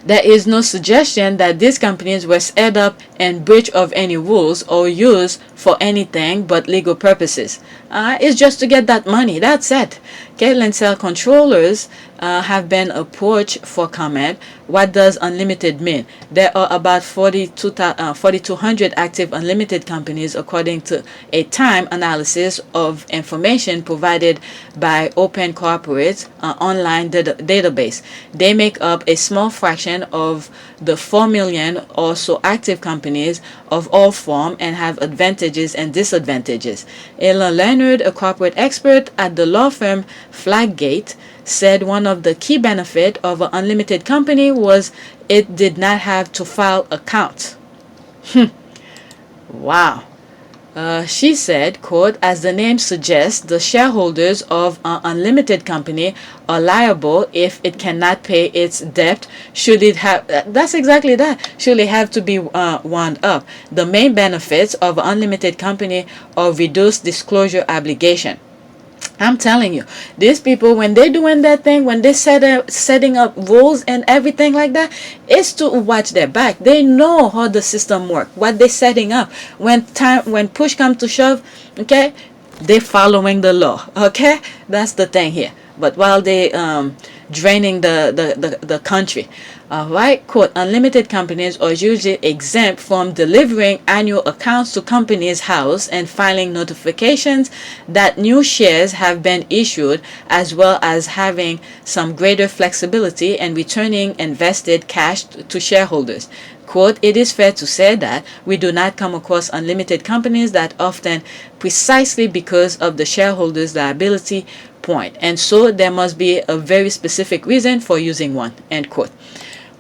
There is no suggestion that these companies were set up in breach of any rules or used for anything but legal purposes. It's just to get that money. That's it. Caitlin cell controllers have been approached for comment. What does unlimited mean? There are about 4,200 active unlimited companies, according to a time analysis of information provided by Open Corporate's online database. They make up a small fraction of the 4 million or so active companies of all forms and have advantages and disadvantages. Ella Leonard, a corporate expert at the law firm Flaggate, said one of the key benefits of an unlimited company was it did not have to file accounts. Wow. She said, quote, as the name suggests, the shareholders of an unlimited company are liable if it cannot pay its debt. Should it have, that's exactly that, should it have to be wound up. The main benefits of an unlimited company are reduced disclosure obligation. I'm telling you, these people, when they're doing that thing, when they're setting up rules and everything like that, it's to watch their back. They know how the system works, what they're setting up. When push comes to shove, okay, they're following the law. Okay, that's the thing here. But while they draining the country. Right, quote, unlimited companies are usually exempt from delivering annual accounts to companies' house and filing notifications that new shares have been issued, as well as having some greater flexibility and returning invested cash to shareholders. Quote, it is fair to say that we do not come across unlimited companies that often, precisely because of the shareholders' liability point, and so there must be a very specific reason for using one, end quote.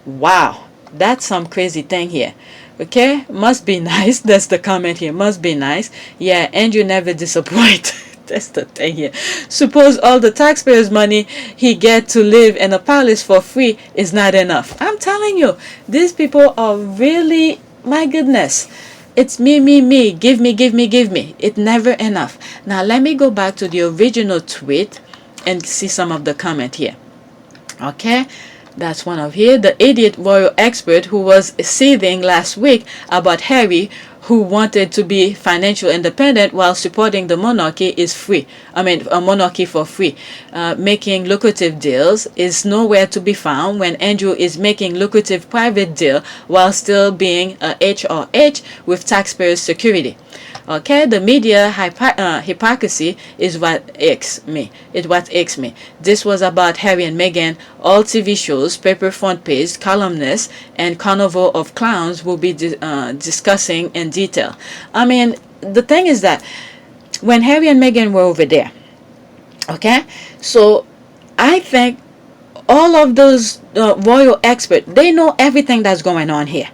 Wow, that's some crazy thing here. Okay, must be nice. That's the comment here. Must be nice. Yeah, and you never disappoint. That's the thing here. Suppose all the taxpayers' money he get to live in a palace for free is not enough. I'm telling you, these people are really, my goodness. It's me, give me, give me, give me. It's never enough. Now let me go back to the original tweet and see some of the comment here. Okay. That's one of here. The idiot royal expert who was seething last week about Harry, who wanted to be financial independent while supporting the monarchy is free. I mean, a monarchy for free. Making lucrative deals is nowhere to be found when Andrew is making lucrative private deal while still being a HRH with taxpayers' security. Okay, the media hypocrisy is what icks me. It's what icks me. This was about Harry and Meghan. All TV shows, paper front page, columnists, and carnival of clowns will be discussing in detail. I mean, the thing is that when Harry and Meghan were over there, okay, so I think all of those royal experts, they know everything that's going on here.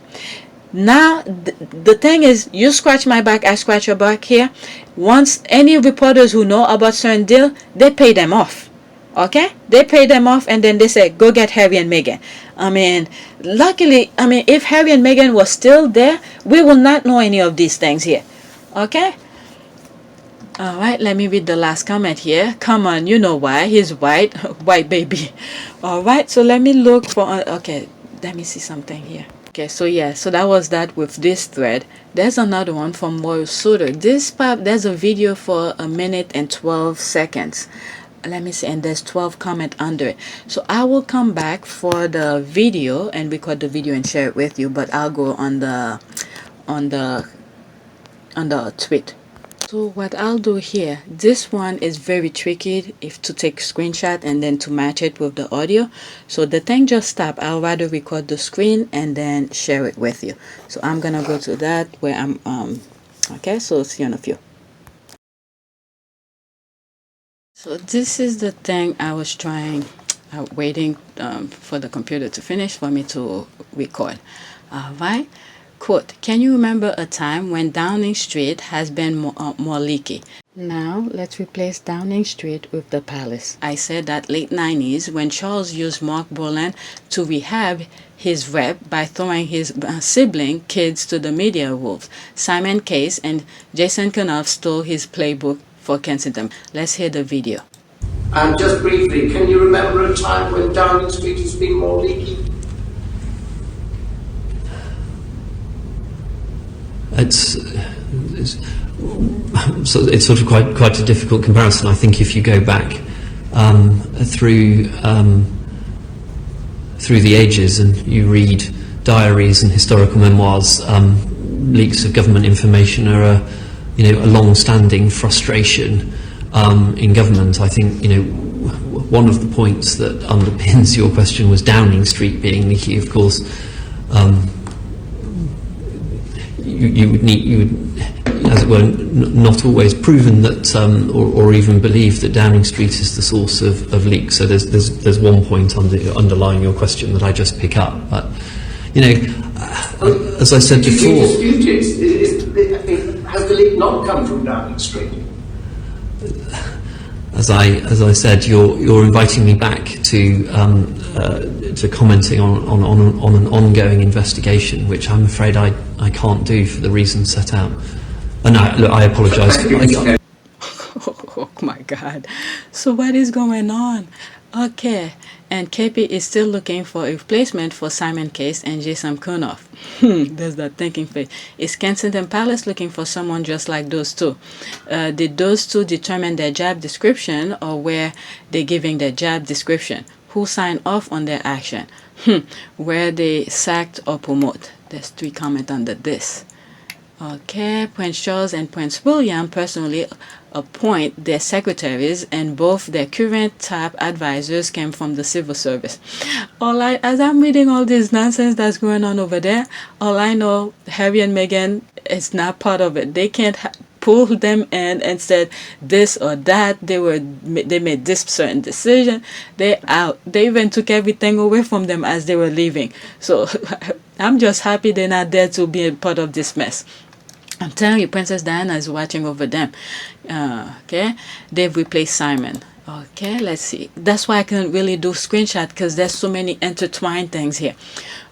Now, the thing is, you scratch my back, I scratch your back here. Once any reporters who know about certain deal, they pay them off. Okay? They pay them off and then they say, go get Harry and Meghan. I mean, luckily, I mean, if Harry and Meghan was still there, we will not know any of these things here. Okay? All right, let me read the last comment here. Come on, you know why. He's white. White baby. All right, so let me look for, okay, let me see something here. Okay, so yeah, so that was that with this thread. There's another one from Royal Suitor. There's a video for 1 minute and 12 seconds. Let me see, and there's 12 comment under it. So I will come back for the video and record the video and share it with you, but I'll go on the tweet. So what I'll do here, this one is very tricky if to take screenshot and then to match it with the audio. So the thing just stopped. I'll rather record the screen and then share it with you. So I'm gonna go to that where I'm okay, so see you in a few. So this is the thing I was trying, waiting for the computer to finish for me to record. Right? Quote, can you remember a time when Downing Street has been more leaky? Now, let's replace Downing Street with the Palace. I said that late 90s when Charles used Mark Bolan to rehab his rep by throwing his sibling kids to the media wolves. Simon Case and Jason Kenoff stole his playbook for Kensington. Let's hear the video. And just briefly, can you remember a time when Downing Street has been more leaky? It's sort of quite a difficult comparison. I think if you go back through the ages and you read diaries and historical memoirs, leaks of government information are a long-standing frustration in government. I think one of the points that underpins your question was Downing Street being leaky. Of course, you would, as it were, not always proven that, or even believe that Downing Street is the source of leaks. So there's one point underlying your question that I just pick up. But as I said before, has the leak not come from Downing Street? As I said, you're inviting me back to commenting on an ongoing investigation, which I'm afraid I can't do for the reasons set out. And I apologise. Oh my God. So what is going on? Okay. And KP is still looking for a replacement for Simon Case and Jason Kenoff. There's that thinking face. Is Kensington Palace looking for someone just like those two? Did those two determine their job description, or were they giving their job description? Who signed off on their action? Were they sacked or promoted? There's 3 comments under this. Okay, Prince Charles and Prince William personally appoint their secretaries, and both their current top advisors came from the civil service. As I'm reading all this nonsense that's going on over there, all I know, Harry and Meghan is not part of it. They can't pull them in and said this or that. They made this certain decision. They out. They even took everything away from them as they were leaving. So I'm just happy they're not there to be a part of this mess. I'm telling you, Princess Diana is watching over them. Okay, they've replaced Simon. Okay, let's see. That's why I couldn't really do screenshot, because there's so many intertwined things here.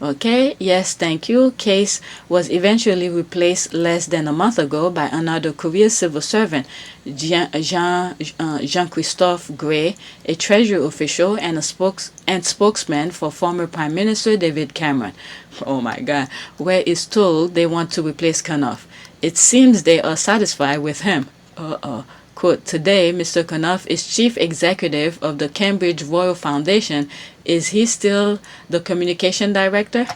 Okay, yes, thank you. Case was eventually replaced less than a month ago by another career civil servant, Jean-Christophe Gray, a Treasury official and a spokesman for former Prime Minister David Cameron. Oh my God, where is told they want to replace Kenoff. It seems they are satisfied with him. Quote, today, Mr. Kenoff is chief executive of the Cambridge Royal Foundation. Is he still the communication director?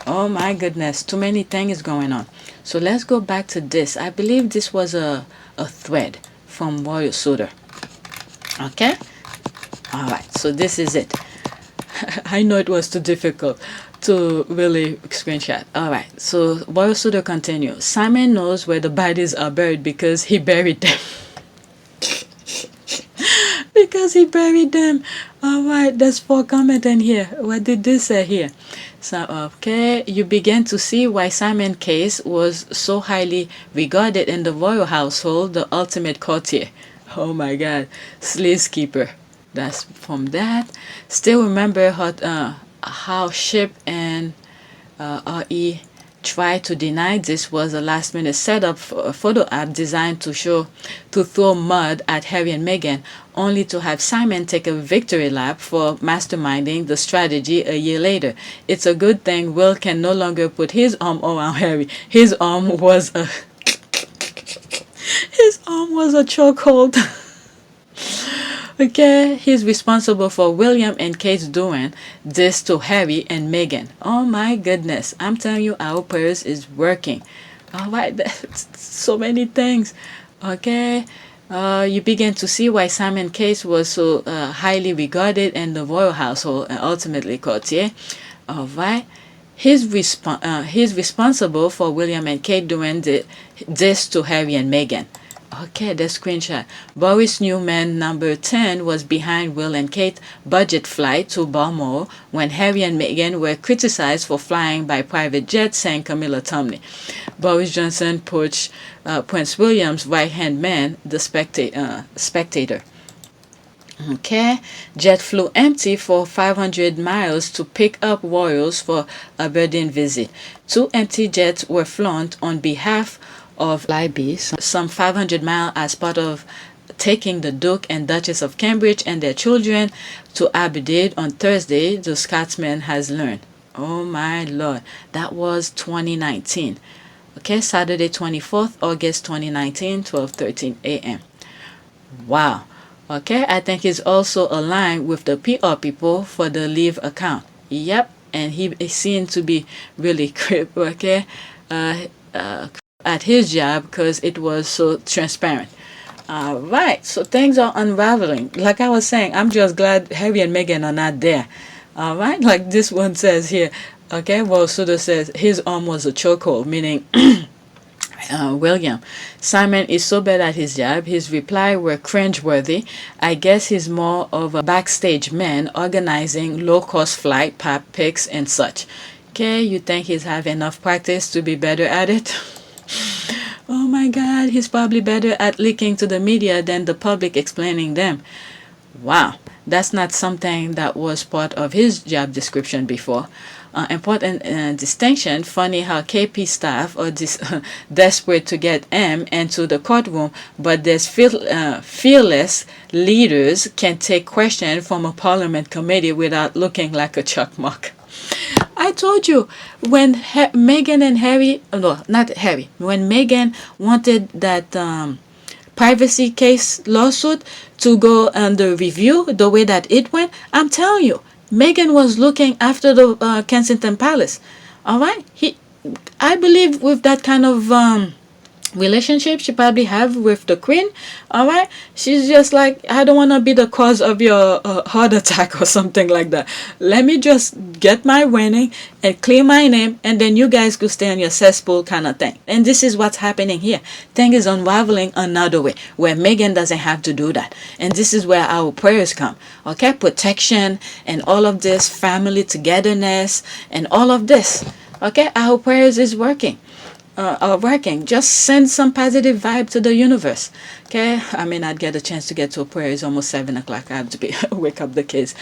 Oh my goodness, too many things going on. So let's go back to this. I believe this was a thread from Royal Suitor. Okay? Alright, so this is it. I know it was too difficult to really screenshot. Alright, so Royal Suitor continues. Simon knows where the bodies are buried because he buried them. Because he buried them. Alright, there's 4 comments in here. What did this say here? So, okay, you begin to see why Simon Case was so highly regarded in the royal household, the ultimate courtier. Oh my God, sleaze keeper. That's from that. Still remember how Ship and RE tried to deny this was a last-minute setup for a photo app designed to throw mud at Harry and Meghan, only to have Simon take a victory lap for masterminding the strategy a year later. It's a good thing Will can no longer put his arm around Harry. His arm was a chokehold. Okay, he's responsible for William and Kate's doing this to Harry and Meghan. Oh my goodness, I'm telling you, our prayers is working. All right, so many things. Okay, you begin to see why Simon Case was so highly regarded in the royal household and ultimately courtier. All right. He's responsible for William and Kate doing this to Harry and Meghan. Okay, the screenshot. Boris Newman, number 10, was behind Will and Kate's budget flight to Balmoral when Harry and Meghan were criticized for flying by private jet, saying Camilla Tominey. Boris Johnson pushed Prince William's right-hand man, the spectator. Okay, jet flew empty for 500 miles to pick up royals for Aberdeen visit. 2 empty jets were flown on behalf of Libby, some 500 miles as part of taking the Duke and Duchess of Cambridge and their children to Aberdeen on Thursday, the Scotsman has learned. Oh my lord, that was 2019. Okay, Saturday 24th August 2019, 12:13 a.m. Wow. Okay, I think he's also aligned with the PR people for the Leave account. Yep, and he is seen to be really crip, okay, at his job because it was so transparent. All right, so things are unraveling. Like I was saying, I'm just glad Harry and Meghan are not there. All right, like this one says here. Okay, well, Suda says his arm was a chokehold, meaning William. Simon is so bad at his job. His reply were cringeworthy. I guess he's more of a backstage man organizing low-cost flight, pop pics, and such. Okay, you think he's have enough practice to be better at it? Oh my God, he's probably better at leaking to the media than the public explaining them. Wow, that's not something that was part of his job description before. Important distinction. Funny how KP staff are desperate to get M into the courtroom, but there's fearless leaders can take question from a parliament committee without looking like a chuckmuck. I told you when Meghan and Harry, no, not Harry, when Meghan wanted that privacy case lawsuit to go under review the way that it went, I'm telling you, Meghan was looking after the Kensington Palace. All right, I believe with that kind of relationship she probably have with the Queen. All right, she's just like, I don't want to be the cause of your heart attack or something like that. Let me just get my winning and clear my name, and then you guys could stay on your cesspool kind of thing. And this is what's happening here. Thing is unraveling another way where Meghan doesn't have to do that, and this is where our prayers come. Okay, protection and all of this, family togetherness and all of this. Okay, our prayers is working. Are working. Just send some positive vibe to the universe. Okay, I may not get a chance to get to a prayer. It's almost 7 o'clock. I have to wake up the kids.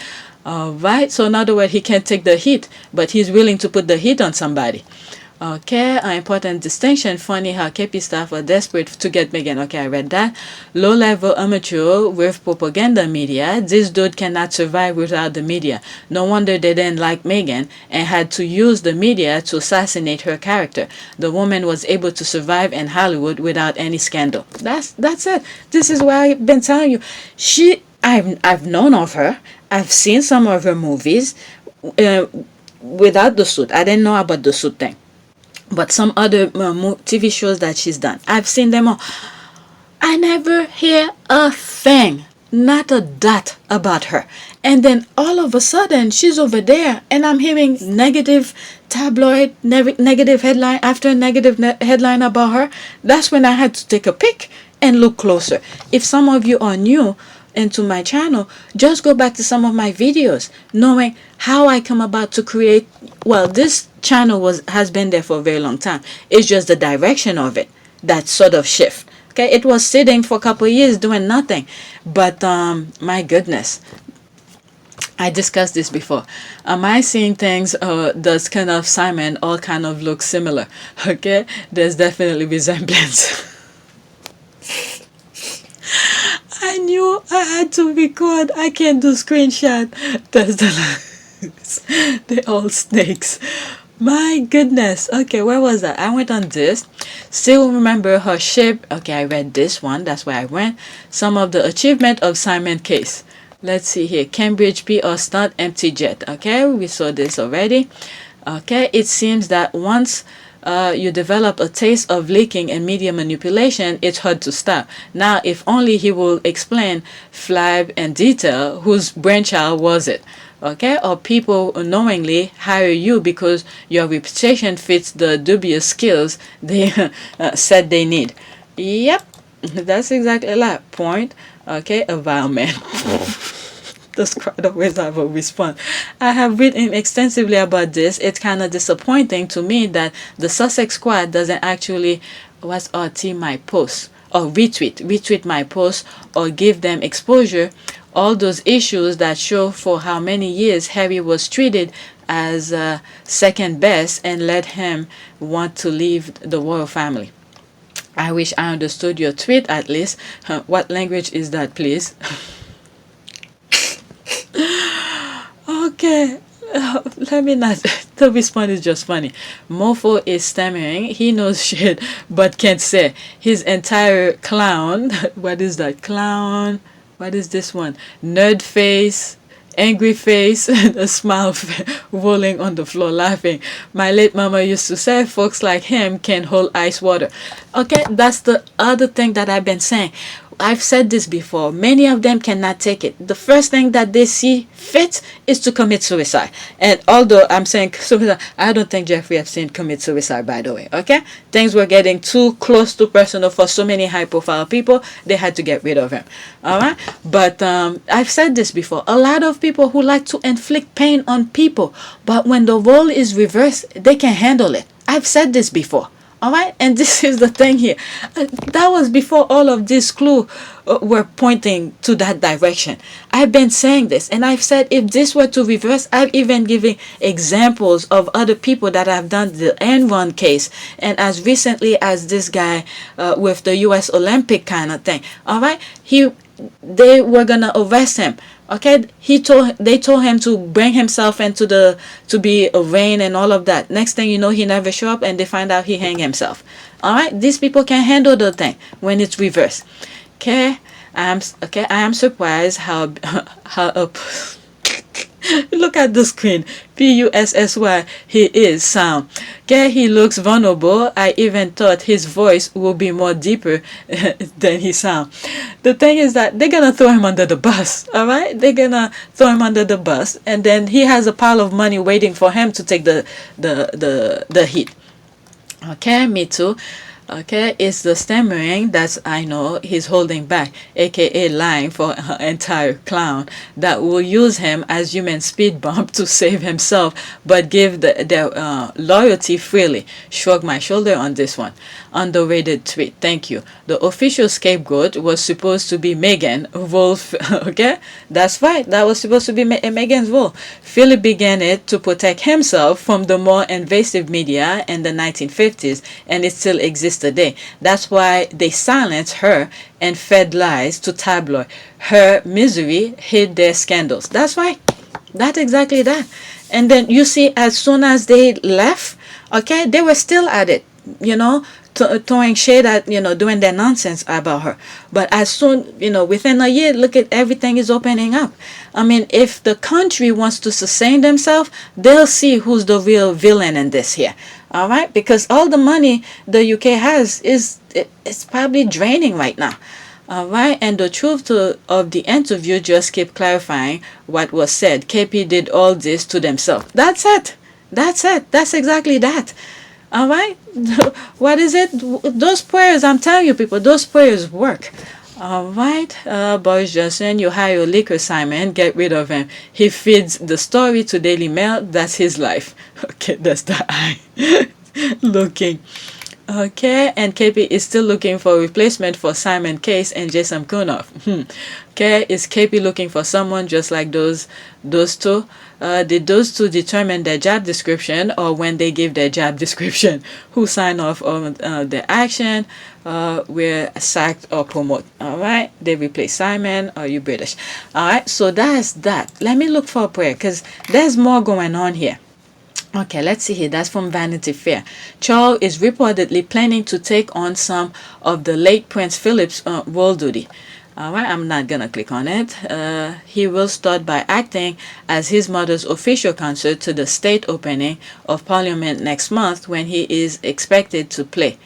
All right, so in other words, he can't take the heat, but he's willing to put the heat on somebody. Okay, an important distinction. Funny how KP staff are desperate to get Meghan. Okay, I read that. Low-level amateur with propaganda media. This dude cannot survive without the media. No wonder they didn't like Meghan and had to use the media to assassinate her character. The woman was able to survive in Hollywood without any scandal. That's it. This is why I've been telling you. I've known of her. I've seen some of her movies without the suit. I didn't know about the suit thing. But some other TV shows that she's done, I've seen them all. I never hear a thing, not a dot about her. And then all of a sudden, she's over there, and I'm hearing negative tabloid, negative headline after negative headline about her. That's when I had to take a pic and look closer. If some of you are new into my channel, just go back to some of my videos, knowing how I come about to create. Well, this channel has been there for a very long time. It's just the direction of it that sort of shift. Okay, it was sitting for a couple of years doing nothing, but my goodness, I discussed this before. Am I seeing things? Does kind of Simon all kind of look similar? Okay, there's definitely resemblance. I knew I had to record. I can't do screenshot. That's they're all snakes. My goodness. Okay, where was that? I went on this. Still remember her shape. Okay, I read this one. That's where I went. Some of the achievement of Simon Case. Let's see here. Cambridge PR stunt empty jet. Okay, we saw this already. Okay, it seems that once you develop a taste of leaking and media manipulation, it's hard to stop. Now, if only he will explain Flab and detail whose brainchild was it. Okay, or people unknowingly hire you because your reputation fits the dubious skills they said they need. Yep, that's exactly that point. Okay, a vile man. Those crowd always have a response. I have written extensively about this. It's kind of disappointing to me that the Sussex squad doesn't actually my post or retweet my post or give them exposure. All those issues that show for how many years Harry was treated as second best and led him want to leave the royal family. I wish I understood your tweet at least. What language is that, please? Okay, let me not. The response is just funny. Mofo is stammering. He knows shit but can't say. His entire clown. What is that? Clown. What is this one? Nerd face, angry face, and a smile rolling on the floor laughing. My late mama used to say folks like him can hold ice water. Okay, that's the other thing that I've been saying. I've said this before. Many of them cannot take it. The first thing that they see fit is to commit suicide. And although I'm saying suicide, I don't think Jeffrey Epstein commit suicide, by the way. Okay? Things were getting too close to personal for so many high-profile people. They had to get rid of him. Alright? But I've said this before. A lot of people who like to inflict pain on people. But when the role is reversed, they can handle it. I've said this before. All right, and this is the thing here. That was before all of these clues were pointing to that direction. I've been saying this, and I've said if this were to reverse, I've even given examples of other people that have done the Enron case, and as recently as this guy with the U.S. Olympic kind of thing. All right, they were gonna arrest him. Okay, they told him to bring himself into to be arraigned and all of that. Next thing you know, he never show up, and they find out he hang himself. All right, these people can handle the thing when it's reversed. Okay, I am surprised how look at the screen. Pussy, he is sound. Okay, he looks vulnerable. I even thought his voice would be more deeper than he sound. The thing is that they're gonna throw him under the bus. All right, they're gonna throw him under the bus, and then he has a pile of money waiting for him to take the heat. Okay, me too. Okay, it's the stammering that I know he's holding back, aka lying for an entire clown that will use him as human speed bump to save himself, but give their loyalty freely. Shrug my shoulder on this one. Underrated tweet. Thank you. The official scapegoat was supposed to be Meghan Wolf. Okay, that's right. That was supposed to be Meghan's Wolf. Philip began it to protect himself from the more invasive media in the 1950s, and it still exists today. That's why they silenced her and fed lies to tabloid. Her misery hid their scandals. That's right. That's exactly that. And then you see, as soon as they left, okay, they were still at it, you know, throwing shade at, you know, doing their nonsense about her. But as soon, you know, within a year, look at everything is opening up. I mean, if the country wants to sustain themselves, they'll see who's the real villain in this here. All right, because all the money the UK has it's probably draining right now. All right, and the truth of the interview just keep clarifying what was said. KP did all this to themselves. That's it. That's it. That's exactly that. All right. What is it? Those prayers, I'm telling you, people, those prayers work. All right, Boris Johnson, you hire Liquor Simon, get rid of him. He feeds the story to Daily Mail. That's his life. Okay, that's the eye looking. Okay, and KP is still looking for a replacement for Simon Case and Jason Kunoff. Okay, is KP looking for someone just like those two? Did those two determine their job description, or when they give their job description, who signed off on their action, were sacked or promoted? All right, they replace Simon. Are you British? All right, so that's that. Let me look for a prayer because there's more going on here. Okay, let's see here. That's from Vanity Fair. Charles is reportedly planning to take on some of the late Prince Philip's role duty. All right, I'm not gonna click on it. He will start by acting as his mother's official counsel to the state opening of Parliament next month, when he is expected to play.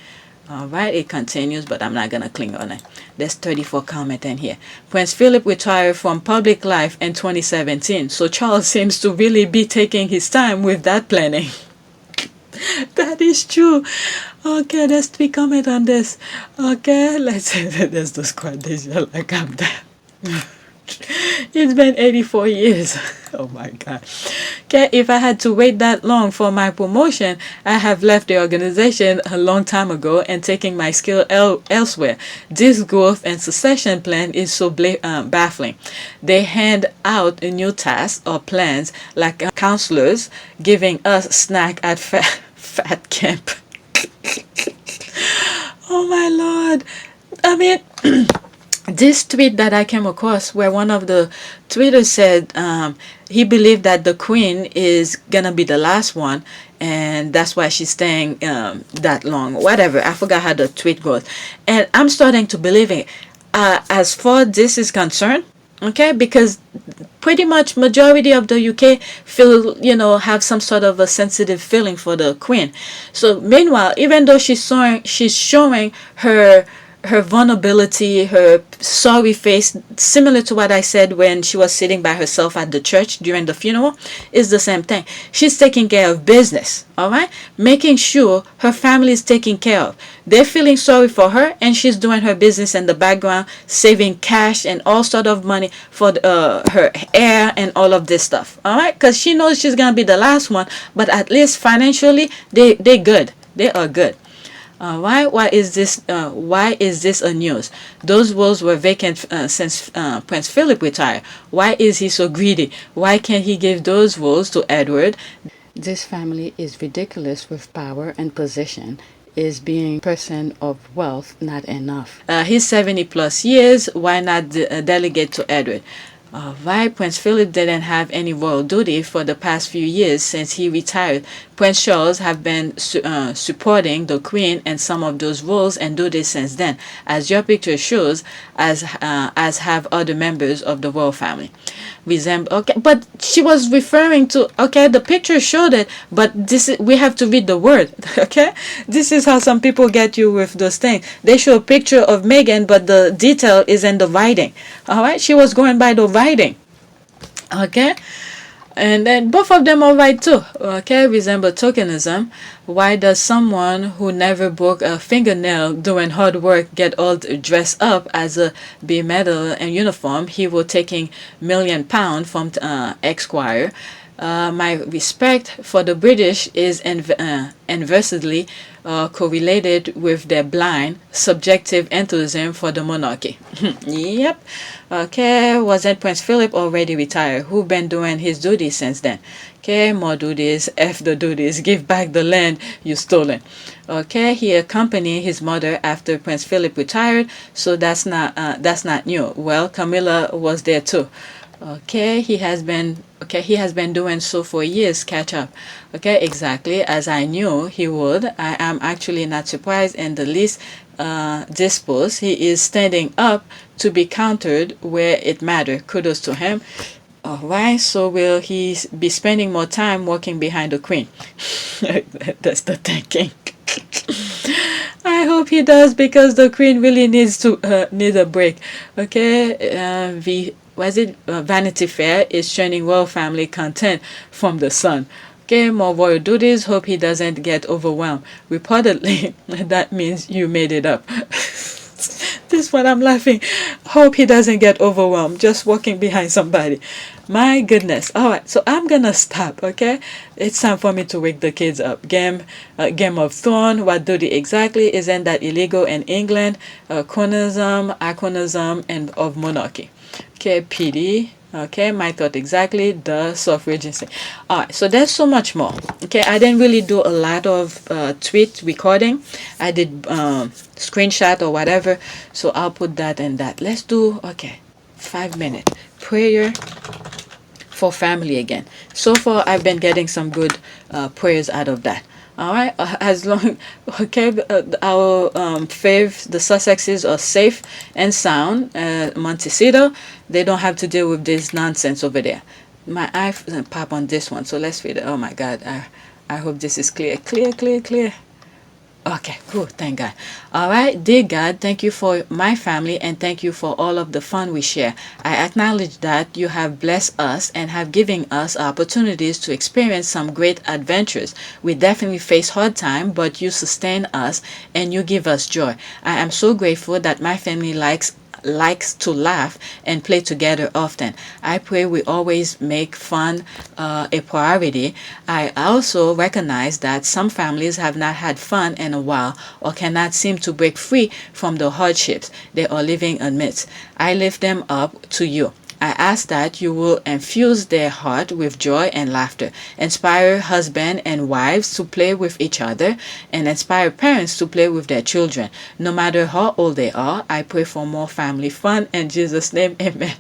All right, it continues, but I'm not gonna click on it. There's 34 comments in here. Prince Philip retired from public life in 2017, so Charles seems to really be taking his time with that planning. That is true. Okay, there's 3 comments on this. Okay, let's say that there's the squad digital like I'm there. It's been 84 years. Oh my God. Okay, if I had to wait that long for my promotion, I have left the organization a long time ago and taking my skill elsewhere. This growth and succession plan is so baffling. They hand out new tasks or plans like counselors giving us snack at fat camp. Oh my Lord. I mean, this tweet that I came across, where one of the tweeters said he believed that the queen is gonna be the last one, and that's why she's staying that long. Whatever, I forgot how the tweet goes, and I'm starting to believe it. As far as this is concerned, okay, because pretty much majority of the UK feel, have some sort of a sensitive feeling for the queen. So meanwhile, even though she's showing her vulnerability, her sorry face, similar to what I said when she was sitting by herself at the church during the funeral, is the same thing. She's taking care of business, all right? Making sure her family is taken care of. They're feeling sorry for her, and she's doing her business in the background, saving cash and all sort of money for her heir and all of this stuff, all right? Because she knows she's going to be the last one, but at least financially, they're good. They are good. Why is this a news? Those roles were vacant since Prince Philip retired. Why is he so greedy? Why can't he give those roles to Edward? This family is ridiculous with power and position. Is being person of wealth not enough? He's 70 plus years. Why not delegate to Edward? Why Prince Philip didn't have any royal duty for the past few years since he retired. Prince Charles have been supporting the Queen and some of those roles and duties since then, as your picture shows, as have other members of the royal family. Okay, but she was referring to, okay, the picture showed it, but we have to read the word, okay? This is how some people get you with those things. They show a picture of Meghan, but the detail is in the writing, all right? She was going by the writing, okay? And then both of them are right too, okay? Resemble tokenism. Why does someone who never broke a fingernail doing hard work get all dressed up as a B medal and uniform? He was taking £1 million from Esquire. My respect for the British is inversely correlated with their blind, subjective enthusiasm for the monarchy. Yep. Okay, wasn't Prince Philip already retired? Who been doing his duties since then? Okay, more duties, F the duties, give back the land you stolen. Okay, he accompanied his mother after Prince Philip retired, so that's not new. Well, Camilla was there too. Okay, he has been doing so for years. Catch up. Okay, exactly as I knew he would. I am actually not surprised in the least disposed. He is standing up to be countered where it matters. Kudos to him. Alright, so will he be spending more time working behind the Queen? That's the thinking. I hope he does, because the Queen really needs a break. Okay, Vanity Fair is showing royal family content from the Sun. Okay, more royal duties. Hope he doesn't get overwhelmed. Reportedly, that means you made it up. This one I'm laughing. Hope he doesn't get overwhelmed just walking behind somebody. My goodness. Alright, so I'm gonna stop, okay? It's time for me to wake the kids up. Game of Thrones, what duty exactly? Isn't that illegal in England? Cronism, iconism, and of monarchy. Okay, PD. Okay, my thought exactly, the suffragism. Alright, so there's so much more. Okay, I didn't really do a lot of tweet recording. I did screenshot or whatever, so I'll put that and that. Let's do, okay, 5 minutes prayer for family again. So far, I've been getting some good prayers out of that. All right, as long our Favs, the Sussexes, are safe and sound. Montecito, they don't have to deal with this nonsense over there. My eye pop on this one, so let's read it. Oh my God, I hope this is clear. Clear. Okay, cool. Thank God. All right, dear God, thank you for my family and thank you for all of the fun we share. I acknowledge that you have blessed us and have given us opportunities to experience some great adventures. We definitely face hard time, but you sustain us and you give us joy. I am so grateful that my family likes to laugh and play together often. I pray we always make fun a priority. I also recognize that some families have not had fun in a while or cannot seem to break free from the hardships they are living amidst. I lift them up to you. I ask that you will infuse their heart with joy and laughter, inspire husbands and wives to play with each other, and inspire parents to play with their children. No matter how old they are, I pray for more family fun. In Jesus' name, amen.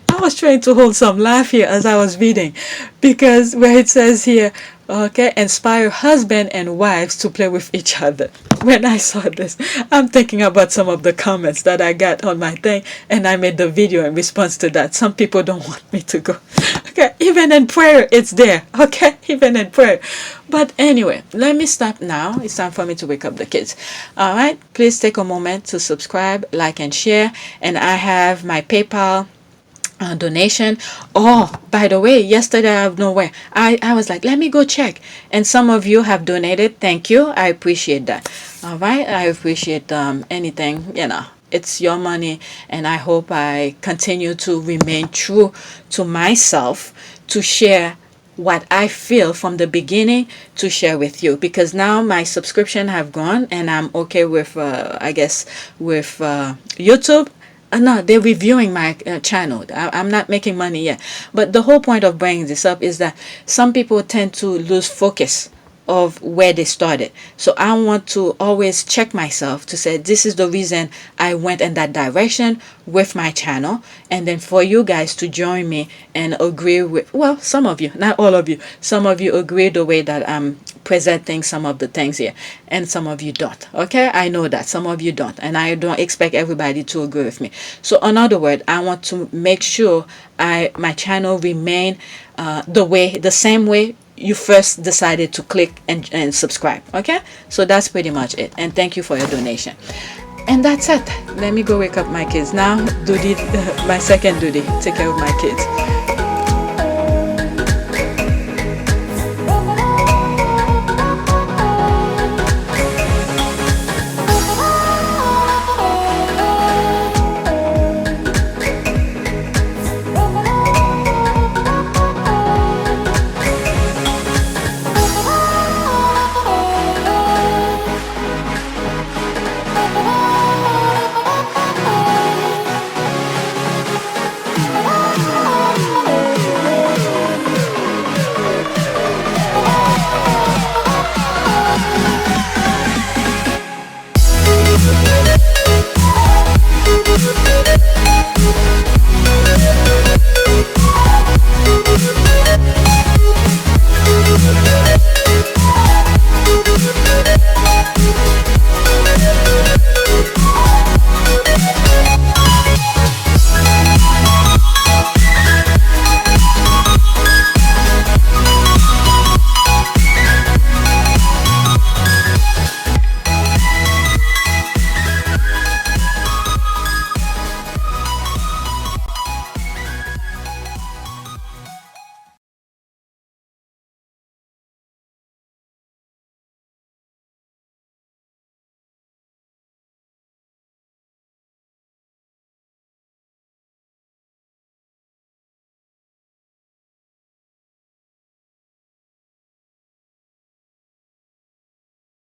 I was trying to hold some laugh here as I was reading, because where it says here, okay, inspire husband and wives to play with each other. When I saw this, I'm thinking about some of the comments that I got on my thing, and I made the video in response to that. Some people don't want me to go. Okay, even in prayer, it's there. Okay, even in prayer. But anyway, let me stop now. It's time for me to wake up the kids. All right, please take a moment to subscribe, like, and share. And I have my PayPal donation. Oh, by the way, yesterday out of nowhere, I was like, let me go check, and some of you have donated. Thank you, I appreciate that. All right, I appreciate anything, it's your money, and I hope I continue to remain true to myself, to share what I feel from the beginning, to share with you, because now my subscription have gone and I'm okay with I guess with YouTube. No, they're reviewing my channel. I'm not making money yet. But the whole point of bringing this up is that some people tend to lose focus of where they started. So I want to always check myself to say, this is the reason I went in that direction with my channel. And then for you guys to join me and agree with, well, some of you, not all of you, some of you agree the way that I'm presenting some of the things here, and some of you don't. Okay, I know that some of you don't, and I don't expect everybody to agree with me. So in other words, I want to make sure my channel remain the same way you first decided to click and subscribe. Okay, so that's pretty much it, and thank you for your donation. And that's it. Let me go wake up my kids now. Duty, my second duty, take care of my kids.